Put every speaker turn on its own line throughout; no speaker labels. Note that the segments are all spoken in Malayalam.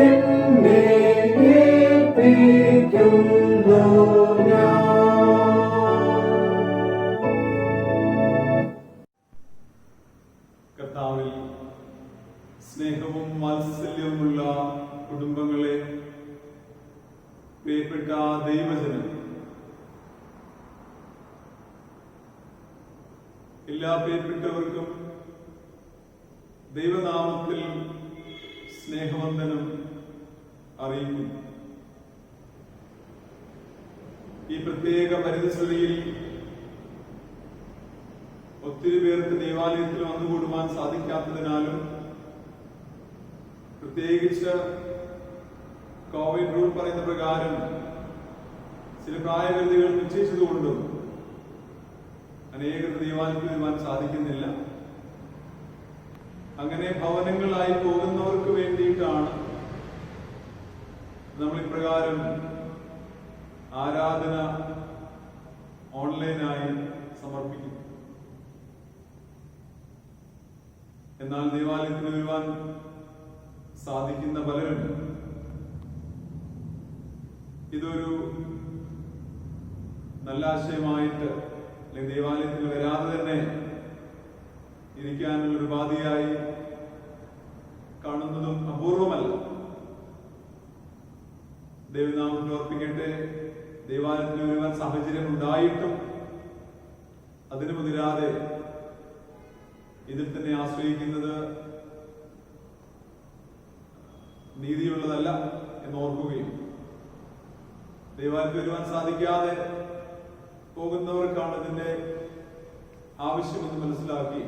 എന്നെ ഏൽപ്പിക്കുന്നു ഞാൻ.
കർത്താവിൽ സ്നേഹവും വാത്സല്യവുമുള്ള കുടുംബങ്ങളെ, പ്രിയപ്പെട്ട ദൈവജനം, എല്ലാ പ്രിയപ്പെട്ടവർക്കും ദൈവനാമത്തിൽ സ്നേഹവന്ദനം അറിയിക്കുന്നു. ഈ പ്രത്യേക പരിസ്ഥിതിയിൽ ഒത്തിരി പേർക്ക് ദേവാലയത്തിൽ വന്നുകൂടുവാൻ സാധിക്കാത്തതിനാലും, പ്രത്യേകിച്ച് കോവിഡ് റൂൾ പറയുന്ന പ്രകാരം ചില പ്രായപരിധികൾ നിശ്ചയിച്ചതുകൊണ്ടും അനേകർക്ക് ദേവാലയത്തിൽ വരുവാൻ സാധിക്കുന്നില്ല. അങ്ങനെ ഭവനങ്ങളായി പോകുന്നവർക്ക് വേണ്ടിയിട്ടാണ് നമ്മൾ ഇപ്രകാരം ആരാധന ഓൺലൈനായി സമർപ്പിക്കുന്നു. എന്നാൽ ദേവാലയത്തിൽ വരുവാൻ സാധിക്കുന്ന പലരും ഇതൊരു നല്ല ആശയമായിട്ട്, അല്ലെങ്കിൽ ദേവാലയത്തിൽ വരാതെ തന്നെ ഇരിക്കാനുള്ള ഉപാധിയായി കാണുന്നതും അപൂർവമല്ല. ദൈവനാമത്തിൽ ഓർപ്പിക്കട്ടെ, ദേവാലയത്തിൽ വരുവാൻ സാഹചര്യം ഉണ്ടായിട്ടും അതിന് മുതിരാതെ ഇതിൽ തന്നെ ആശ്രയിക്കുന്നത് നീതിയുള്ളതല്ല എന്നോർക്കുകയും, ദേവാലയത്തിൽ വരുവാൻ സാധിക്കാതെ പോകുന്നവർക്കാണ് ഇതിന്റെ ആവശ്യമെന്ന് മനസ്സിലാക്കി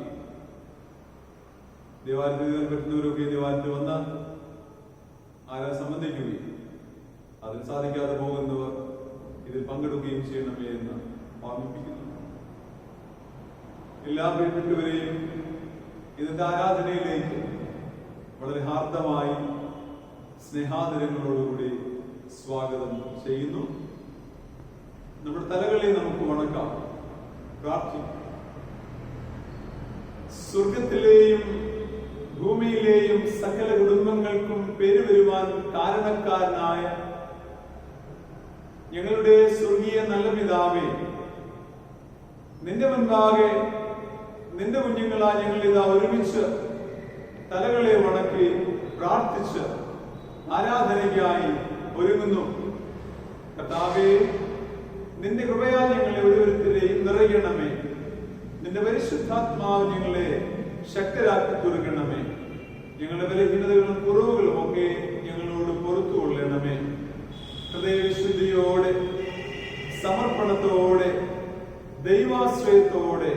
ദേവാലയത്തിൽ വരുവാൻ പറ്റുന്നവരൊക്കെ ദേവാലയത്തിൽ വന്ന് ആരാ സംബന്ധിക്കുകയും അതിന് സാധിക്കാതെ പോകുന്നവർ ഇതിൽ പങ്കെടുക്കുകയും ചെയ്യണമേ എന്ന് ഓർമ്മിപ്പിക്കുന്നു. എല്ലാ പ്രിയപ്പെട്ടവരെയും ഇന്നത്തെ ആരാധനയിലേക്ക് വളരെ ഹാർദമായി സ്നേഹാദരങ്ങളോടുകൂടി സ്വാഗതം ചെയ്യുന്നു. നമ്മുടെ തലകളെ നമുക്ക് വണക്കാം, പ്രാർത്ഥിക്കാം. സ്വർഗത്തിലെയും ഭൂമിയിലെയും സകല കുടുംബങ്ങൾക്കും പേര് വരുവാൻ കാരണക്കാരനായ ഞങ്ങളുടെ സ്വർഗീയ നല്ല പിതാവേ, നിന്റെ മുൻപാകെ നിന്റെ കുഞ്ഞുങ്ങളായി ഞങ്ങൾ ഇതാ ഒരുമിച്ച് തലകളെ വണക്കി പ്രാർത്ഥിച്ച് ആരാധനയ്ക്കായി ഒരുങ്ങുന്നു. കർത്താവേ, നിന്റെ കൃപയാൽ ഞങ്ങളെ ഓരോരുത്തരെയും നിറയണമേ. നിന്റെ പരിശുദ്ധാത്മാവ് ഞങ്ങളെ ശക്തരാക്കി തീർക്കണമേ. ഞങ്ങളുടെ ബലഹീനതകളും കുറവുകളും ഒക്കെ ഞങ്ങളോട് പുറത്തു കൊള്ളണമേ. ഹൃദയവിശുദ്ധിയോടെ, സമർപ്പണത്തോടെ, ദൈവാശ്രയത്തോടെ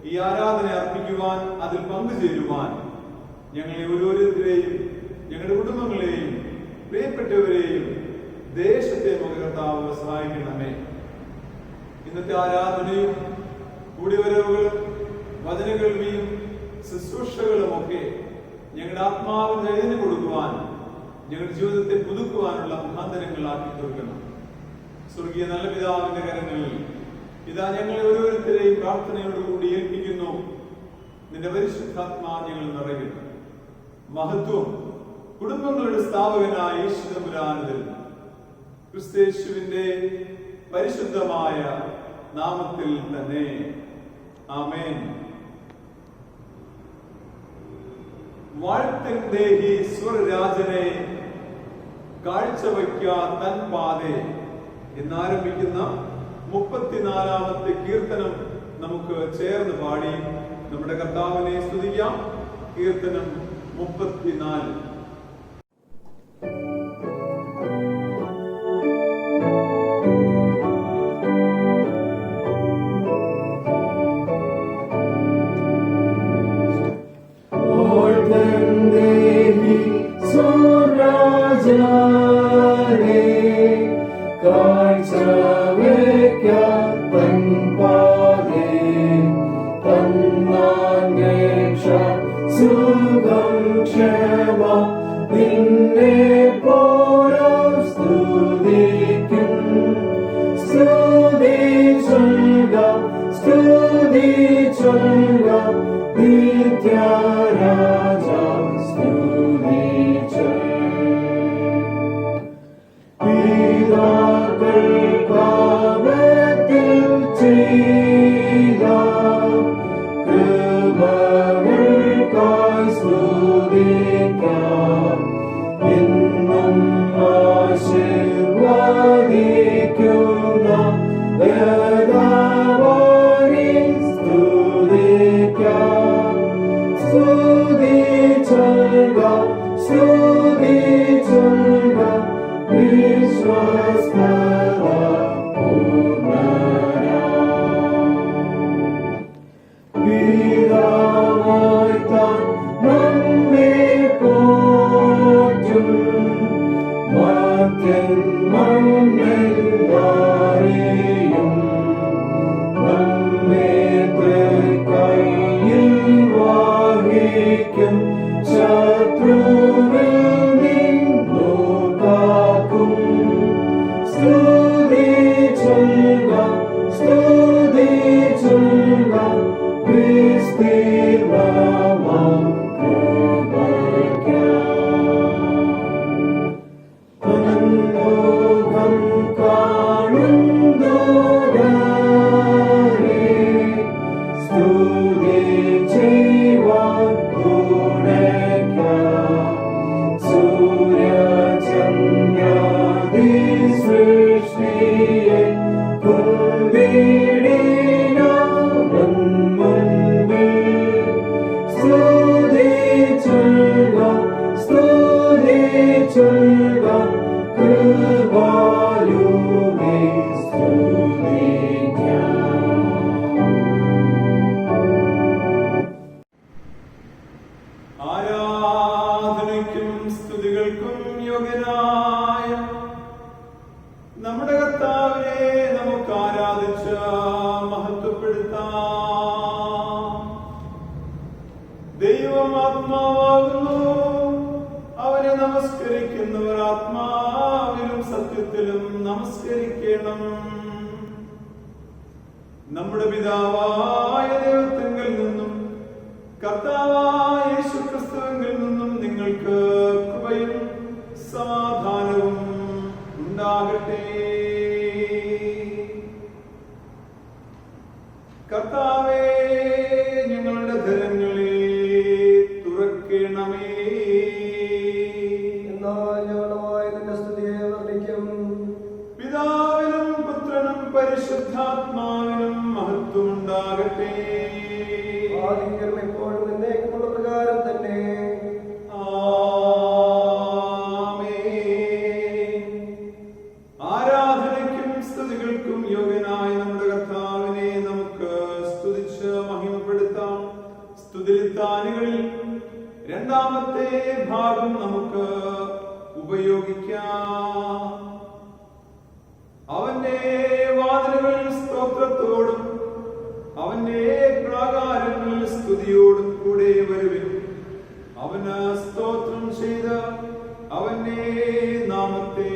ഈ ആരാധന അർപ്പിക്കുവാൻ, അതിൽ പങ്കുചേരുവാൻ ഞങ്ങളെ ഓരോരുത്തരെയും, ഞങ്ങളുടെ കുടുംബങ്ങളെയും, പ്രിയപ്പെട്ടവരെയും, ദേശത്തെ കർത്താവ് സഹായിക്കണമേ. ഇന്നത്തെ ആരാധനയും കൂടിവരവുകളും വചനകേൾവിയും ശുശ്രൂഷകളും ഒക്കെ ഞങ്ങളുടെ ആത്മാവിന് ചൈതന്യം കൊടുക്കുവാൻ, ഞങ്ങളുടെ ജീവിതത്തെ പുതുക്കുവാനുള്ള മുഖാന്തരങ്ങളാക്കി തീർക്കണം. സ്വർഗീയ നല്ല പിതാവിന്റെ കരങ്ങളിൽ ഇതാ ഞങ്ങളെ ഓരോരുത്തരെയും പ്രാർത്ഥനയോടുകൂടി ഏൽപ്പിക്കുന്നു. നിന്റെ പരിശുദ്ധാത്മാ ഞങ്ങൾ നിറയുന്നു. മഹത്വം കുടുംബങ്ങളുടെ സ്ഥാപകനായ യേശു തമ്പുരാന് തരുന്നു. ക്രിസ്തേശുവിന്റെ പരിശുദ്ധമായ നാമത്തിൽ തന്നെ ആമേൻ. വാഴ്ത്തൻ ദേഹി സ്വരരാജനെ കാഴ്ചവയ്ക്ക തൻ പാതേ എന്നാരംഭിക്കുന്ന 34-ാമത്തെ കീർത്തനം നമുക്ക് ചേർന്ന് പാടി നമ്മുടെ കർത്താവിനെ സ്തുതിക്കാം. കീർത്തനം 34.
സുഖം ക്ഷേമം
ആരാധനയ്ക്കും സ്തുതികൾക്കും യോഗ്യനായ നമ്മുടെ കർത്താവിനെ നമുക്ക് ആരാധിച്ച് മഹത്വപ്പെടുത്താം. ദൈവം ആത്മാവാകുന്നു. അവനെ നമസ്കരിക്കുന്നവർ ആത്മാവിലും സത്യത്തിലും നമസ്കരിക്കണം. നമ്മുടെ പിതാവായ ദൈവത്തിങ്കൽ നിന്നും കർത്താവായ യേശുക്രിസ്തുവിൽ നിന്നും നിങ്ങൾക്ക് കൃപയും സമാധാനവും ഉണ്ടാകട്ടെ. കർത്താവേ, ഞങ്ങളുടെ ധരങ്ങളെ തുറക്കണമേ.
എന്നാൽ ഞങ്ങളുടെ വായ നിന്റെ സ്തുതിയെ വർണ്ണിക്കും.
പിതാവിനും പുത്രനും പരിശുദ്ധാത്മാവിനും മഹത്വമുണ്ടാകട്ടെ.
ആദിയും എപ്പോഴും എന്നേക്കുമുള്ള പ്രകാരം തന്നെ.
ആമേൻ. ആരാധനയ്ക്കും സ്തുതികൾക്കും യോഗ്യനായ നമ്മുടെ കർത്താവിനെ നമുക്ക് സ്തുതിച്ച് മഹിമപ്പെടുത്താം. സ്തുതിലിത്താനുകളിൽ രണ്ടാമത്തെ ഭാഗം നമുക്ക് ഉപയോഗിക്കാം. അവന്റെ വാതിലുകൾ സ്തോത്രത്തോടും അവന്റെ പ്രാകാരങ്ങളിൽ സ്തുതിയോടും കൂടെ വരുവിൻ. അവന് സ്തോത്രം ചെയ്ത് അവന്റെ നാമത്തെ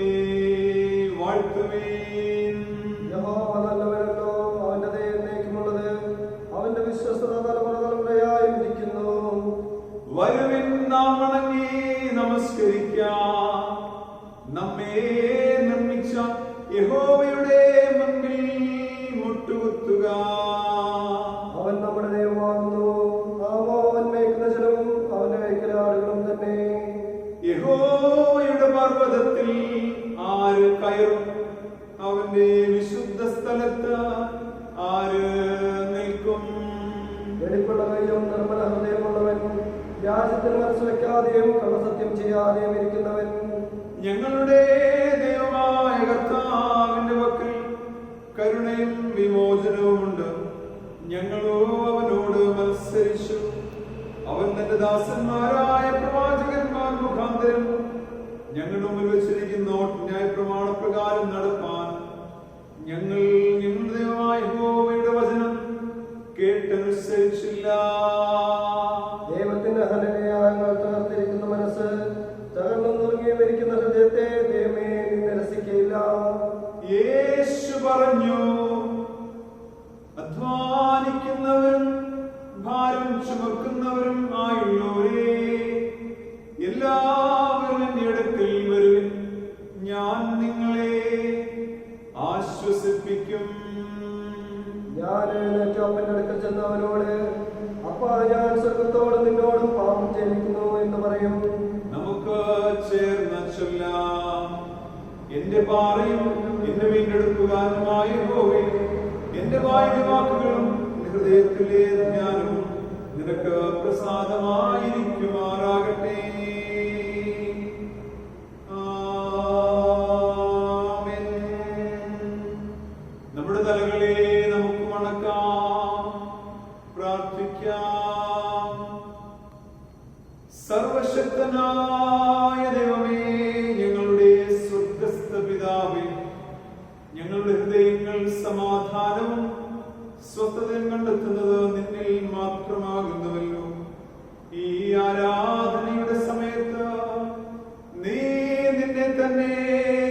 വാഴ്ത്തുവീൻ.
യഹോവ നല്ലവനല്ലോ, അവന്റെ ദയ എന്നേക്കുമുള്ളത്. അവന്റെ വിശ്വസ്തത തലമുറ തലമുറയായി ഇരിക്കുന്നു.
വരുവിൻ, നാം വണങ്ങി നമസ്കരിക്കാം. നമ്മെ നിർമ്മിച്ച യഹോവയുടെ മുൻപിൽ മുട്ടുകുത്തുക.
അവൻ നമ്മുടെ ദൈവമാകുന്നു. നാമോ അവൻ മേയ്ക്കുന്ന ജനവും അവന്റെ കൈക്കലാടുകളും തന്നെ.
യഹോവയുടെ പർവ്വതത്തിൽ ആര് കയറും? അവന്റെ വിശുദ്ധ സ്ഥലത്ത് ആര് നിൽക്കും?
വെടിപ്പുള്ള കൈയും നിർമ്മല ഹൃദയമുള്ളവൻ, വ്യാജത്തിന് മനസ്സ് വയ്ക്കാതെയും കള്ളസത്യം ചെയ്യാതെയും ഇരിക്കുന്നവൻ.
ഞങ്ങളുടെ ദൈവമായ കർത്താവിന്റെ പക്കൽ കരുണയും വിമോചനവുമുണ്ട്. ഞങ്ങളോ അവനോട് മത്സരിച്ചു. അവൻ തന്റെ ദാസന്മാരായ പ്രവാചകന്മാർ മുഖാന്തരം ഞങ്ങളുടെ മുമ്പിൽ വെച്ചിരിക്കുന്ന ന്യായപ്രമാണപ്രകാരം നടപ്പാൻ ഞങ്ങളുടെ ദൈവമായ യഹോവയുടെ വചനം കേട്ടനുസരിച്ചില്ല.
ദൈവത്തിന്റെ ഹനനയാങ്ങൾ തകർത്തിരിക്കുന്ന മനസ്സ്, തകർന്നു നുറുങ്ങി മരിക്കുന്ന ഹൃദയത്തെ ദൈവമേ നീ നിരസിക്കയില്ല.
യേശു പറഞ്ഞു, അധ്വാനിക്കുന്നവരും ഭാരം ചുമക്കുന്നവരും ആയുള്ളവരേ, എല്ലാവരും എന്റെ അടുക്കൽ വരുവിൻ, ഞാൻ നിങ്ങളെ ആശ്വസിപ്പിക്കും.
ഞാൻ എഴുന്നേറ്റ് അപ്പന്റെ അടുക്കൽ ചെന്ന് അവനോട്, അപ്പാ ഞാൻ സ്വർഗത്തോടും നിന്നോടും പാപം ചെയ്തിരിക്കുന്നു എന്ന് പറയും.
നമുക്ക് ചേർന്ന് ചൊല്ലാം. എന്റെ പാറയും എന്റെ വീണ്ടെടുക്കുവാനുമായ യഹോവേ, എന്റെ വായുടെ വാക്കുകളും ഹൃദയത്തിലെ ജ്ഞാനവും നിനക്ക് പ്രസാദമായിരിക്കുമാറാകട്ടെ. ആമേൻ. തന്നെ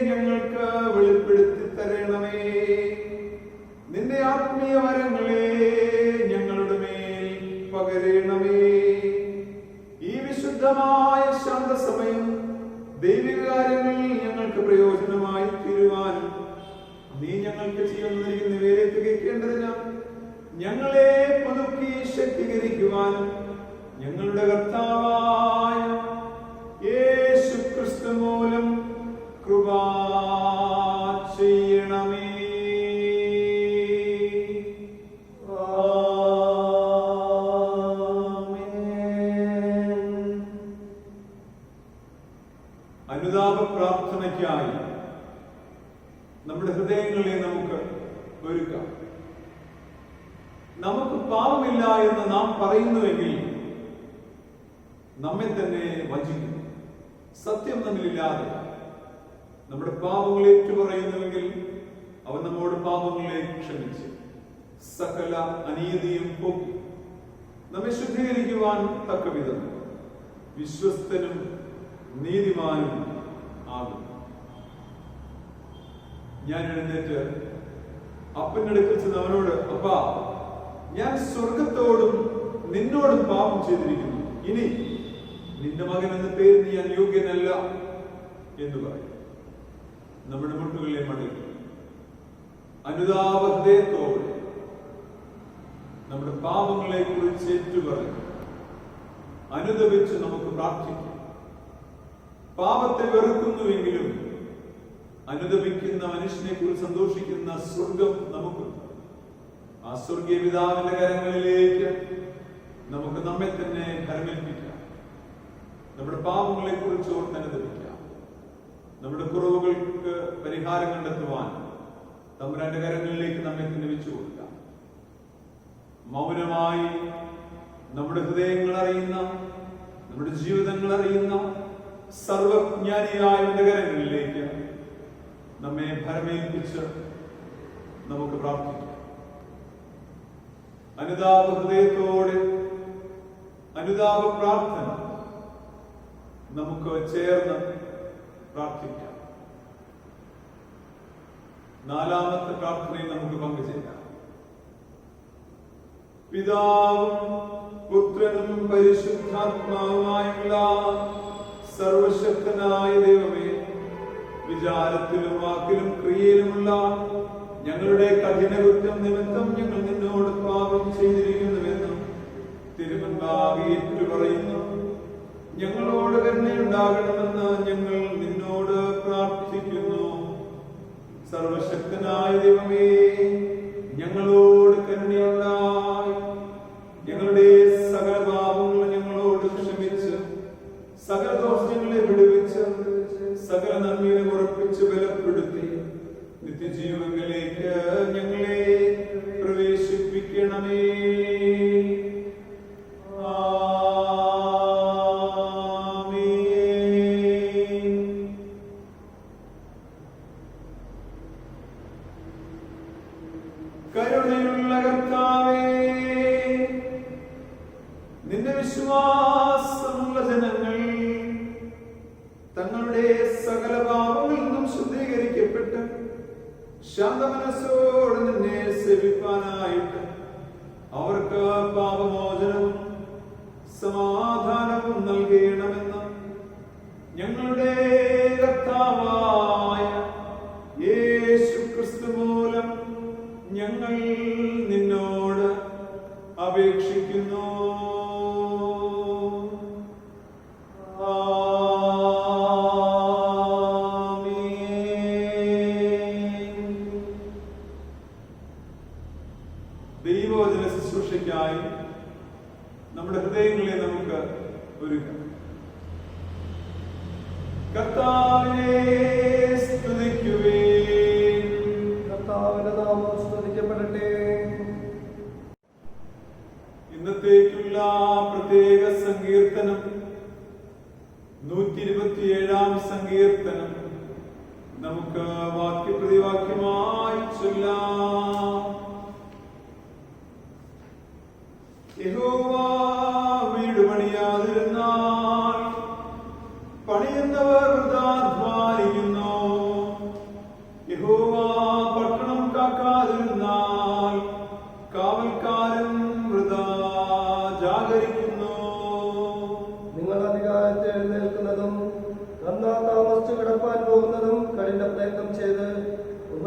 ഞങ്ങൾക്ക് വെളിപ്പെടുത്തി തരണമേ. നിന്റെ ആത്മീയ വരങ്ങളെ ഞങ്ങളുടെ മേൽ പകരണമേ. ഈ വിശുദ്ധമായ ശാന്തസമയം ദൈവിക കാര്യങ്ങളിൽ ഞങ്ങൾക്ക് പ്രയോജനമായി തീരുവാനും നീ ഞങ്ങൾക്ക് ചെയ്യുന്നവരെ തികയ്ക്കേണ്ടതിന് ഞങ്ങളെ പുതുക്കി ശക്തീകരിക്കുവാനും ഞങ്ങളുടെ കർത്താവായ യേശുക്രിസ്തു മൂലം കൃപ ചെയ്യണമേ. അനുതാപ പ്രാർത്ഥനയ്ക്കായി നമ്മുടെ ഹൃദയങ്ങളെ നമുക്ക് ഒരുക്കാം. നമുക്ക് പാപമില്ല എന്ന് നാം പറയുന്നുവെങ്കിൽ നമ്മെ തന്നെ വഞ്ചിക്കുന്നു. സത്യം നമ്മിലില്ലാതെ നമ്മുടെ പാപങ്ങളെ ഏറ്റുപറയുന്നുവെങ്കിൽ അവൻ നമ്മോട് പാപങ്ങളെ ക്ഷമിച്ച് സകല അനീതിയും പോക്കി നമ്മെ ശുദ്ധീകരിക്കുവാൻ തക്കവിധം വിശ്വസ്തനും നീതിമാനും ആകും. ഞാൻ എഴുന്നേറ്റ് അപ്പന്റെ അടുക്കൽ ചെന്ന് അവനോട്, അപ്പാ, ഞാൻ സ്വർഗത്തോടും നിന്നോടും പാപം ചെയ്തിരിക്കുന്നു. ഇനി നിന്റെ മകൻ എന്ന പേരിന് ഞാൻ യോഗ്യനല്ല എന്ന് പറയും. നമ്മുടെ മുട്ടുകളെ മടക്കി അനുതാപത്തോടെ നമ്മുടെ പാപങ്ങളെ കുറിച്ച് ഏറ്റുപറഞ്ഞ് അനുദപിച്ച് നമുക്ക് പ്രാർത്ഥിക്കാം. പാപത്തെ വെറുക്കുന്നുവെങ്കിലും അനുദപിക്കുന്ന മനുഷ്യനെ കുറിച്ച് സന്തോഷിക്കുന്ന സ്വർഗം നമുക്കുണ്ട്. ആ സ്വർഗീയ പിതാവിന്റെ കരങ്ങളിലേക്ക് നമുക്ക് നമ്മെ തന്നെ കരമേൽപ്പിക്കാം. നമ്മുടെ പാപങ്ങളെ കുറിച്ച് ഓർത്ത് അനുദപിക്കാം. നമ്മുടെ കുറവുകൾക്ക് പരിഹാരം കണ്ടെത്തുവാൻ തമ്പുരാന്റെ കരങ്ങളിലേക്ക് നമ്മെ തന്നെ വെച്ചു കൊടുക്കാം. മൗനമായി നമ്മുടെ ഹൃദയങ്ങൾ അറിയുന്ന, നമ്മുടെ ജീവിതങ്ങൾ അറിയുന്ന സർവജ്ഞാനിയായവന്റെ കരങ്ങളിലേക്ക് നമ്മെ ഭരമേൽപ്പിച്ച് നമുക്ക് പ്രാർത്ഥിക്കാം. അനുതാപ ഹൃദയത്തോടെ അനുതാപ പ്രാർത്ഥന നമുക്ക് ചേർന്ന് പ്രാർത്ഥിക്കാം. നാലാമത്തെ പ്രാർത്ഥനയിൽ നമുക്ക് പങ്കുചേരാം. പിതാവും പുത്രനും പരിശുദ്ധാത്മാവുമായുള്ള സർവശക്തനായ ദൈവമേ, വിചാരത്തിലും വാക്കിലും ക്രിയയിലുമുള്ള ഞങ്ങളുടെ കഠിന കുറ്റം നിമിത്തം ഞങ്ങൾ നിന്നോട് പാപം ചെയ്തിരിക്കുന്നുവെന്നും തിരുമുൻപാകെ ഏറ്റുപറയുന്നു. ഞങ്ങളോട് കരുണയുണ്ടാകണമെന്ന് ഞങ്ങൾ നിന്നോട് പ്രാർത്ഥിക്കുന്നു. സർവശക്തനായ ദൈവമേ, ഞങ്ങളോട് കരുണയുണ്ടായി ഞങ്ങളുടെ സകല പാപങ്ങളും ഞങ്ങളോട് ക്ഷമിച്ച് സകല ദോഷങ്ങളെ വിടുവിച്ച് സകല നന്മയെ ഉറപ്പിച്ച് ബലപ്പെടുത്തി നിത്യജീവങ്ങളിലേക്ക് ഞങ്ങളെ പ്രവേശിപ്പിക്കണമേ. കരുണയുള്ള കർത്താവേ, നിന്റെ വിശ്വാസമുള്ള ജനങ്ങൾ തങ്ങളുടെ സകല പാപങ്ങളിൽ നിന്നും ശുദ്ധീകരിക്കപ്പെട്ട് ശാന്തമനസ്സോടെ നിന്നെ സേവിപ്പാനായിട്ട് അവർക്ക് പാപമോചനവും സമാധാനവും നൽകണമെന്ന് ഞങ്ങളുടെ കർത്താവായ യേശുക്രിസ്തു മൂലം ഞങ്ങൾ നിന്നോട് അപേക്ഷിക്കുന്നു. ദൈവവചന ശുശ്രൂഷയ്ക്കായി നമ്മുടെ ഹൃദയങ്ങളെ നമുക്ക് ഒരുക്കാം. കർത്താവിനെ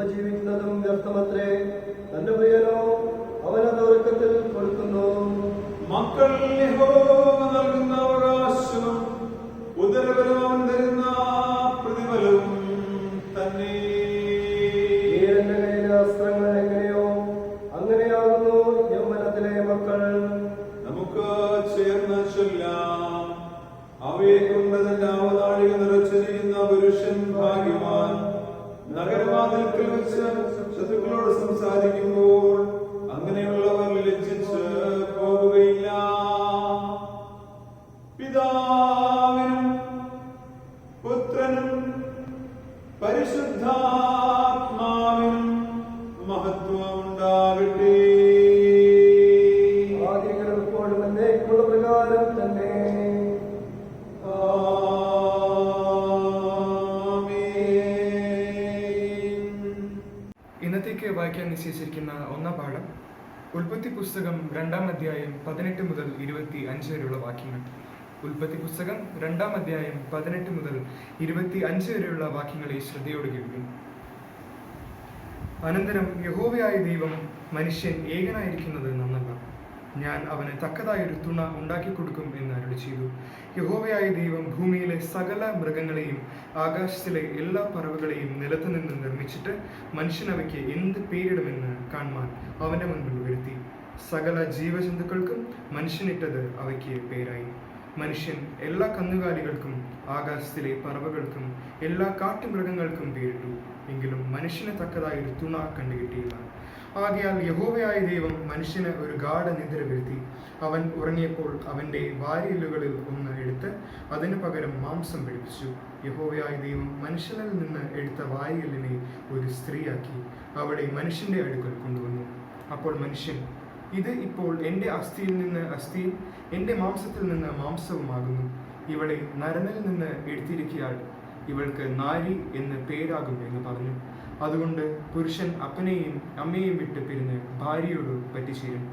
ജീവിക്കുന്നതും വ്യർത്ഥമത്രേ. തന്റെ പ്രിയനോ അവനത് ഉറക്കത്തിൽ കൊടുക്കുന്നു.
മക്കൾ യഹോവ നൽകുന്ന അവകാശവും ഉദരബലം അവൻ തരുന്ന പ്രതിഫലവും തന്നെ.
എന്റെ കയ്യിലെ വസ്ത്രങ്ങൾ എങ്ങനെയോ അങ്ങനെയാകുന്നു യൗവനത്തിലെ മക്കൾ.
നമുക്ക് ചേർന്ന് ചൊല്ലാം. അവയെ കൊണ്ട് തന്റെ അവതാഴിക നിറച്ചിരിക്കുന്ന പുരുഷൻ ഭാഗ്യവാൻ. നഗരവാതിൽക്കൽ വെച്ച് ശത്രുക്കളോട് സംസാരിക്കുമ്പോൾ അങ്ങനെയുള്ളവർ ലജ്ജിച്ച് പോവുകയില്ല. പിതാവിനും പുത്രനും പരിശുദ്ധാത്മാവിനും മഹത്വം ഉണ്ടാകട്ടെ.
ആദികളും ഇപ്പോഴും എന്നേക്കുമുള്ള പ്രകാരം തന്നെ.
ഇന്നത്തേക്ക് വായിക്കാൻ നിശ്ചയിച്ചിരിക്കുന്ന ഒന്നാം പാഠം ഉൽപ്പത്തി പുസ്തകം 2-ാം അധ്യായം 18 മുതൽ 25 വരെയുള്ള വാക്യങ്ങൾ. ഉൽപ്പത്തി പുസ്തകം 2-ാം അധ്യായം 18 മുതൽ 25 വരെയുള്ള വാക്യങ്ങളെ ശ്രദ്ധയോടെ കേൾക്കും. അനന്തരം യഹോവയായ ദൈവം, മനുഷ്യൻ ഏകനായിരിക്കുന്നത് നന്നല്ല, ഞാൻ അവന് തക്കതായൊരു തുണ ഉണ്ടാക്കിക്കൊടുക്കും എന്ന് അരുളി ചെയ്തു. യഹോവയായ ദൈവം ഭൂമിയിലെ സകല മൃഗങ്ങളെയും ആകാശത്തിലെ എല്ലാ പറവകളെയും നിലത്തു നിന്ന് നിർമ്മിച്ചിട്ട് മനുഷ്യൻ അവയ്ക്ക് എന്ത് പേരിടുമെന്ന് കാണുവാൻ അവന്റെ മുൻപിൽ വരുത്തി. സകല ജീവജന്തുക്കൾക്കും മനുഷ്യനിട്ടത് അവയ്ക്ക് പേരായി. മനുഷ്യൻ എല്ലാ കന്നുകാലികൾക്കും ആകാശത്തിലെ പറവകൾക്കും എല്ലാ കാട്ടുമൃഗങ്ങൾക്കും പേരിട്ടു. എങ്കിലും മനുഷ്യന് തക്കതായൊരു തുണ കണ്ടുകിട്ടിയില്ല. ആകയാൽ യഹോവയായ ദൈവം മനുഷ്യന് ഒരു ഗാഢനിദ്ര വരുത്തി. അവൻ ഉറങ്ങിയപ്പോൾ അവന്റെ വാരിയെല്ലുകളിൽ ഒന്ന് എടുത്ത് അതിനു പകരം മാംസം പിടിപ്പിച്ചു. യഹോവയായ ദൈവം മനുഷ്യനിൽ നിന്ന് എടുത്ത വാരിയെല്ലിനെ ഒരു സ്ത്രീയാക്കി അവളെ മനുഷ്യന്റെ അടുക്കൽ കൊണ്ടുവന്നു. അപ്പോൾ മനുഷ്യൻ, ഇത് ഇപ്പോൾ എൻ്റെ അസ്ഥിയിൽ നിന്ന് അസ്ഥിയും എൻ്റെ മാംസത്തിൽ നിന്ന് മാംസവുമാകുന്നു. ഇവളെ നരനിൽ നിന്ന് എടുത്തിരിക്കയാൽ ഇവൾക്ക് നാരി എന്ന് പേരാകും എന്ന് പറഞ്ഞു. അതുകൊണ്ട് പുരുഷൻ അപ്പനെയും അമ്മയെയും വിട്ട് പിരിഞ്ഞ് ഭാര്യയോട് പറ്റിച്ചേരും,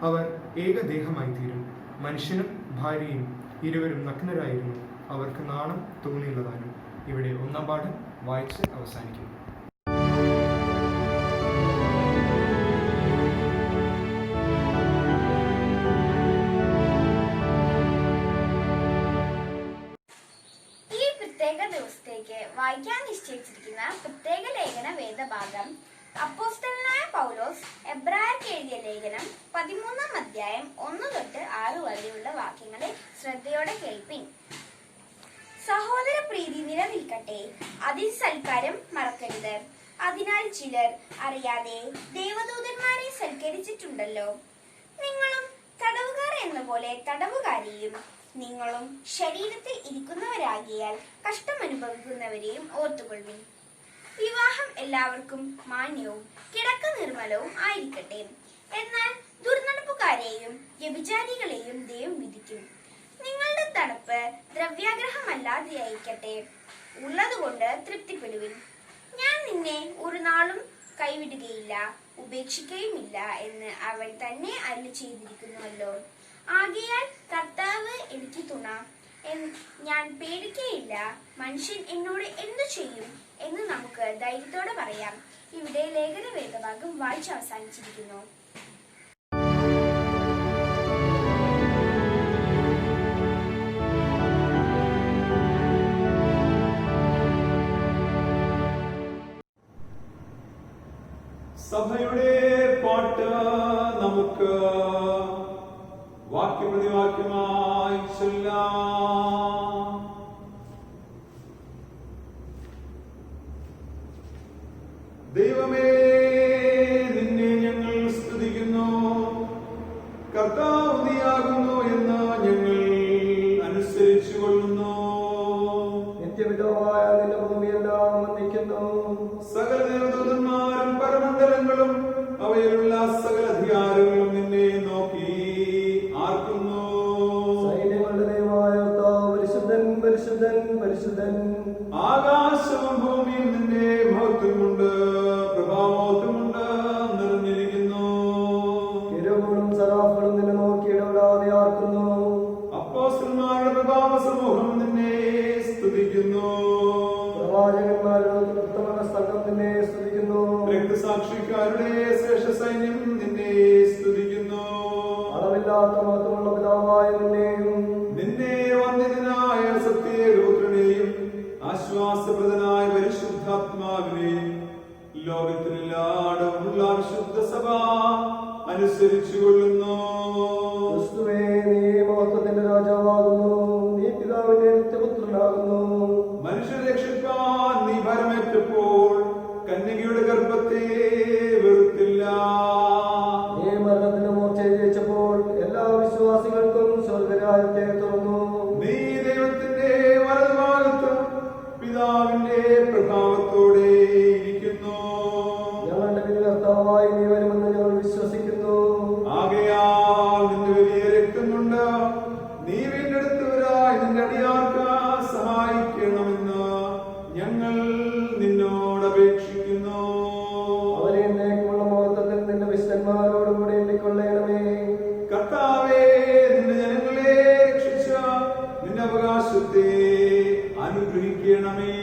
അവർ ഏകദേഹമായി തീരും. മനുഷ്യനും ഭാര്യയും ഇരുവരും നഗ്നരായിരുന്നു, അവർക്ക് നാണം തോന്നിയുള്ളതാനും. ഇവിടെ ഒന്നാം പാഠം വായിച്ച് അവസാനിക്കുന്നു.
വായിക്കാൻ നിശ്ചയിച്ചിരിക്കുന്ന പ്രത്യേക ലേഖന വേദഭാഗം അപ്പോസ്തലനായ പൗലോസ് എബ്രായർക്ക് എഴുതിയ ലേഖനം 13-ാം അധ്യായം 1 തൊട്ട് 6 വരെയുള്ള വാക്യങ്ങളെ ശ്രദ്ധയോടെ കേൾപ്പിൻ. സഹോദര പ്രീതി നിലനിൽക്കട്ടെ, അതിൽ സൽക്കാരം മറക്കരുത്. അതിനാൽ ചിലർ അറിയാതെ ദേവദൂതന്മാരെ സൽക്കരിച്ചിട്ടുണ്ടല്ലോ. നിങ്ങളും തടവുകാർ എന്ന പോലെ തടവുകാരെയും നിങ്ങളും ശരീരത്തിൽ ഇരിക്കുന്നവരാകിയാൽ കഷ്ടമനുഭവിക്കുന്നവരെയും ഓർത്തുകൊള്ളുവിൻ. വിവാഹം എല്ലാവർക്കും മാന്യവും കിടക്ക നിർമ്മലവും ആയിരിക്കട്ടെ. എന്നാൽ ദുർനടപ്പുകാരെയും വ്യഭിചാരികളെയും ദൈവം വിധിക്കും. നിങ്ങളുടെ തണുപ്പ് ദ്രവ്യാഗ്രഹമല്ലാതെയായിരിക്കട്ടെ, ഉള്ളതുകൊണ്ട് തൃപ്തിപ്പെടുവിൻ. ഞാൻ നിന്നെ ഒരു നാളും കൈവിടുകയില്ല, ഉപേക്ഷിക്കുകയുമില്ല എന്ന് അവൻ തന്നെ അരുളി ചെയ്തിരിക്കുന്നുവല്ലോ. ആകയാൽ കർത്താവ് എനിക്ക് തുണ, ഞാൻ പേടിക്കുകയില്ല. മനുഷ്യൻ എന്നോട് എന്തു ചെയ്യും എന്ന് നമുക്ക് ധൈര്യത്തോടെ പറയാം. ഇവിടെ ലേഖന വേദഭാഗം വായിച്ച് അവസാനിച്ചിരിക്കുന്നു.
സഭയുടെ പാട്ട് നമുക്ക് വാക്യപ്രതിവാക്യമായി ചൊല്ലാം. ദൈവമേ, നിന്നെ ഞങ്ങൾ സ്തുതിക്കുന്നു. കർത്താവ് നീയാകുന്നു എന്ന് ഞങ്ങൾ അനുസരിച്ചു കൊള്ളുന്നു.
നിത്യവിധമായ നിന്റെ ഭൂമിയെല്ലാം വന്ദിക്കുന്നു.
സകല ദേവദൂതന്മാരും പരമണ്ഡലങ്ങളും അവയിലുള്ള സകല അധികാരങ്ങളും നിന്നെ നോക്കി ആർക്കുന്നു.
സൈന്യങ്ങളുടെ ദൈവമായ കർത്താവ് പരിശുദ്ധൻ പരിശുദ്ധൻ പരിശുദ്ധൻ.
ആകാശവും ഭൂമിയും നിന്റെ മഹത്വം കൊണ്ട് പ്രഭാവമോത്വം കൊണ്ട് നിറഞ്ഞിരിക്കുന്നു.
കിരൂബുകളും സറാഫുകളും നിന്നെ നോക്കി ഇടപെടാതെ ആർക്കുന്നു.
അപ്പോസ്തലന്മാരുടെ പ്രഭാവ സമൂഹം നിന്നെ സ്തുതിക്കുന്നു.
പ്രവാചകന്മാരുടെ ഉത്തമ സംഘം നിന്നെ സ്തുതിക്കുന്നു.
രക്തസാക്ഷിക്കാരുടെ ശ്രേഷ്ഠ സൈന്യം നിന്നെ സ്തുതിക്കുന്നു.
അളവില്ലാത്ത മഹത്വമുള്ള പിതാവായ നിന്നെയും
നിന്നെ വന്ദിതനായ സത്യേകപുത്രനെയും ആശ്വാസപ്രദനായ പരിശുദ്ധാത്മാവിനെയും ലോകത്തിലെല്ലായിടമുള്ള വിശുദ്ധ സഭ അനുസരിച്ചു കൊള്ളുന്നു.
ക്രിസ്തുവേ, നീ മഹത്വത്തിന്റെ രാജാവാകുന്നു. നീ പിതാവിന്റെ നിത്യപുത്രനാകുന്നു.
മനുഷ്യരെ രക്ഷിപ്പാൻ നീ ഭരമേറ്റപ്പോൾ കന്യകയുടെ ഗർഭത്തെ വെറുത്തില്ല.
നീ മരണത്തിന്റെ മൂർച്ച ജയിച്ചപ്പോൾ എല്ലാ വിശ്വാസികൾക്കും സ്വർഗരാജ്യത്തെ തുറന്നു.
നീ ദൈവത്തിന്റെ വലതുഭാഗത്ത് പിതാവിന്റെ പ്രഭാവത്തോടെ ഇരിക്കുന്നു.
ഞങ്ങളുടെ വിധികർത്താവായി നീ വരുമെന്ന് ഞങ്ങൾ വിശ്വസിക്കുന്നു.
ആകയാൽ നിന്റെ വലിയ രക്തം കൊണ്ട് നീ വീണ്ടെടുത്തവരായി നിന്റെ അടിയാർക്ക് സഹായിക്കണമെന്ന് ഞങ്ങൾ നിന്നോട് അപേക്ഷിക്കുന്നു.
അവനെ എന്നേക്കുമുള്ള മഹത്വത്തിൽ നിന്റെ വിശുദ്ധന്മാരോടുകൂടി എണ്ണിക്കൊള്ളണമേ.
കർത്താവേ, നിന്റെ ജനങ്ങളെ രക്ഷിച്ച നിന്റെ അവകാശത്തെ അനുഗ്രഹിക്കണമേ.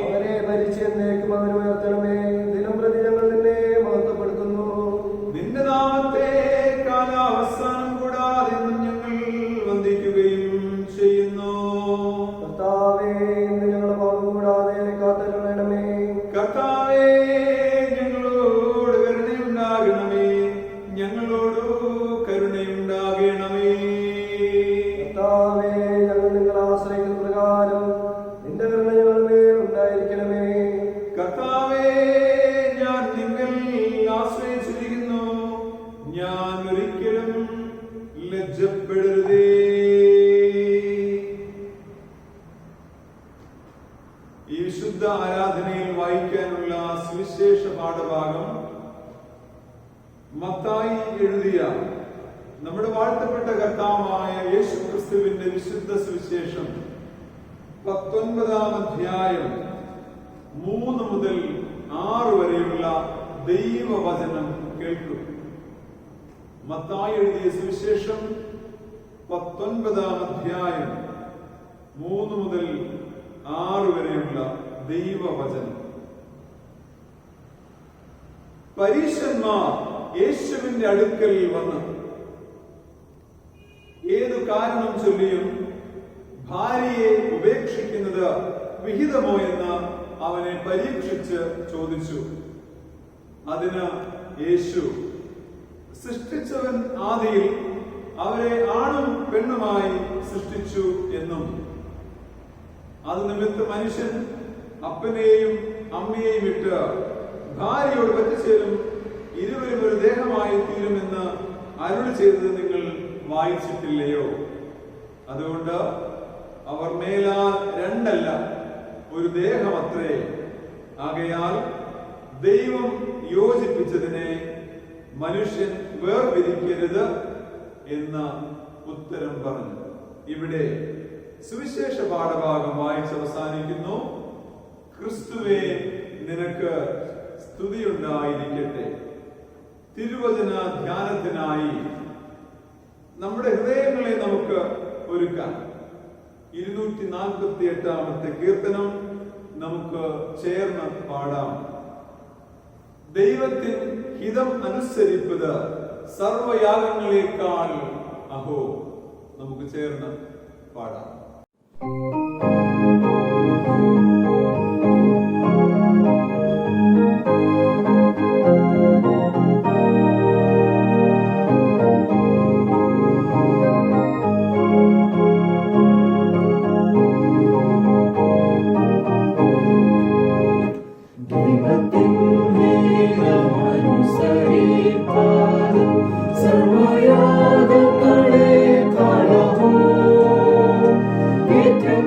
അവരെ ഭരിച്ച് എന്നേക്കും അവൻ ഉയർത്തണമേ. ദിനം പ്രതി ഞങ്ങൾ നിന്നെ മഹത്വപ്പെടുത്തുന്നു.
നിന്റെ നാമത്തെ കാലാവസാനം കൂടാതെ എന്നും ഞങ്ങൾ വന്ദിക്കുകയും ചെയ്യുന്നു.
കർത്താവേ, ഇന്ന് ഞങ്ങളുടെ പാപം കൂടാതെ കാത്തരുളണമേ.
കർത്താവേ, ഞങ്ങളോട് കരുണയുണ്ടാകണമേ. ഞങ്ങളോട് കരുണയുണ്ടാകണമേ.
കർത്താവേ, ഞങ്ങൾ നിങ്ങളെ ആശ്രയിക്കുന്ന പ്രകാരം നിന്റെ കരുണ ഞങ്ങളുടെ മേൽ ഉണ്ടായിരിക്കണമേ.
കർത്താവേ, ഞാൻ നിങ്ങൾ ആശ്രയിച്ചിരിക്കുന്നു. ഞാൻ ഒരിക്കലും ലജ്ജപ്പെടരുതേ. ഈ വിശുദ്ധ ആരാധനയിൽ വായിക്കാനുള്ള സുവിശേഷ പാഠഭാഗം മത്തായി എഴുതിയ നമ്മുടെ വാഴ്ത്തപ്പെട്ട കർത്താവായ യേശു ക്രിസ്തുവിന്റെ വിശുദ്ധ സുവിശേഷം 19-ാം അധ്യായം 3 മുതൽ 6 വരെയുള്ള ദൈവവചനം കേൾക്കും. മത്തായി എഴുതിയ സുവിശേഷം 19-ാം അധ്യായം 3 മുതൽ 6 വരെയുള്ള ദൈവവചനം. പരീശന്മാർ യേശുവിന്റെ അടുക്കൽ വന്ന് ഏതു കാരണം ചൊല്ലിയും ഭാര്യയെ ഉപേക്ഷിക്കുന്നത് വിഹിതമോ എന്ന് അവനെ പരീക്ഷിച്ച് ചോദിച്ചു. അതിന് യേശു, സൃഷ്ടിച്ചവൻ ആദിയിൽ അവരെ ആണും പെണ്ണുമായി സൃഷ്ടിച്ചു എന്നും അത് നിമിത്തം മനുഷ്യൻ അപ്പനെയും അമ്മയെയും വിട്ട് ഭാര്യയോട് പറ്റിച്ചേരും, ഇരുവരും ഒരു ദേഹമായി തീരുമെന്ന് അരുളി ചെയ്തത് നിങ്ങൾ വായിച്ചിട്ടില്ലയോ? അതുകൊണ്ട് അവർ മേലാൽ രണ്ടല്ല, ഒരു ദേഹമത്രേ. ആകയാൽ ദൈവം യോജിപ്പിച്ചതിനെ മനുഷ്യൻ വേർപിരിക്കരുത് എന്ന് ഉത്തരം പറഞ്ഞു. ഇവിടെ സുവിശേഷ പാഠഭാഗം വായിച്ച് അവസാനിക്കുന്നു. ക്രിസ്തുവേ, നിനക്ക് സ്തുതിയുണ്ടായിരിക്കട്ടെ. തിരുവചന ധ്യാനത്തിനായി നമ്മുടെ ഹൃദയങ്ങളെ നമുക്ക് ഒരുക്കാം. 248-ാമത്തെ കീർത്തനം നമുക്ക് ചേർന്ന് പാടാം. ദൈവത്തിൻ ഹിതം അനുസരിപ്പത് സർവയാഗങ്ങളെക്കാൾ അഹോ. നമുക്ക് ചേർന്ന് പാടാം.
സർവയാഗങ്ങളെ കാണൂ. ഏറ്റവും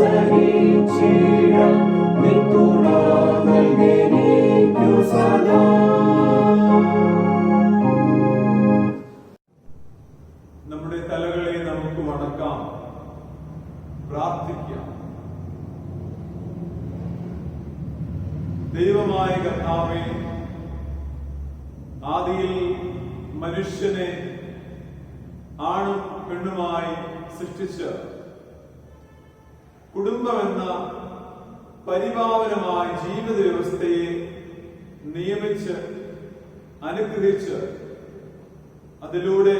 സഹിച്ചിടാം നിൻ തുണ നൽകിയിരിക്കൂ സദാ.
നമ്മുടെ തലകളെ നമുക്ക് വണക്കാം, പ്രാർത്ഥിക്കാം. ദൈവമായ കർത്താവേ, ആദിയിൽ മനുഷ്യനെ ആണും പെണ്ണുമായി സൃഷ്ടിച്ച് കുടുംബമെന്ന പരിപാവനമായ ജീവിത വ്യവസ്ഥയെ നിയമിച്ച് അനുഗ്രഹിച്ച് അതിലൂടെ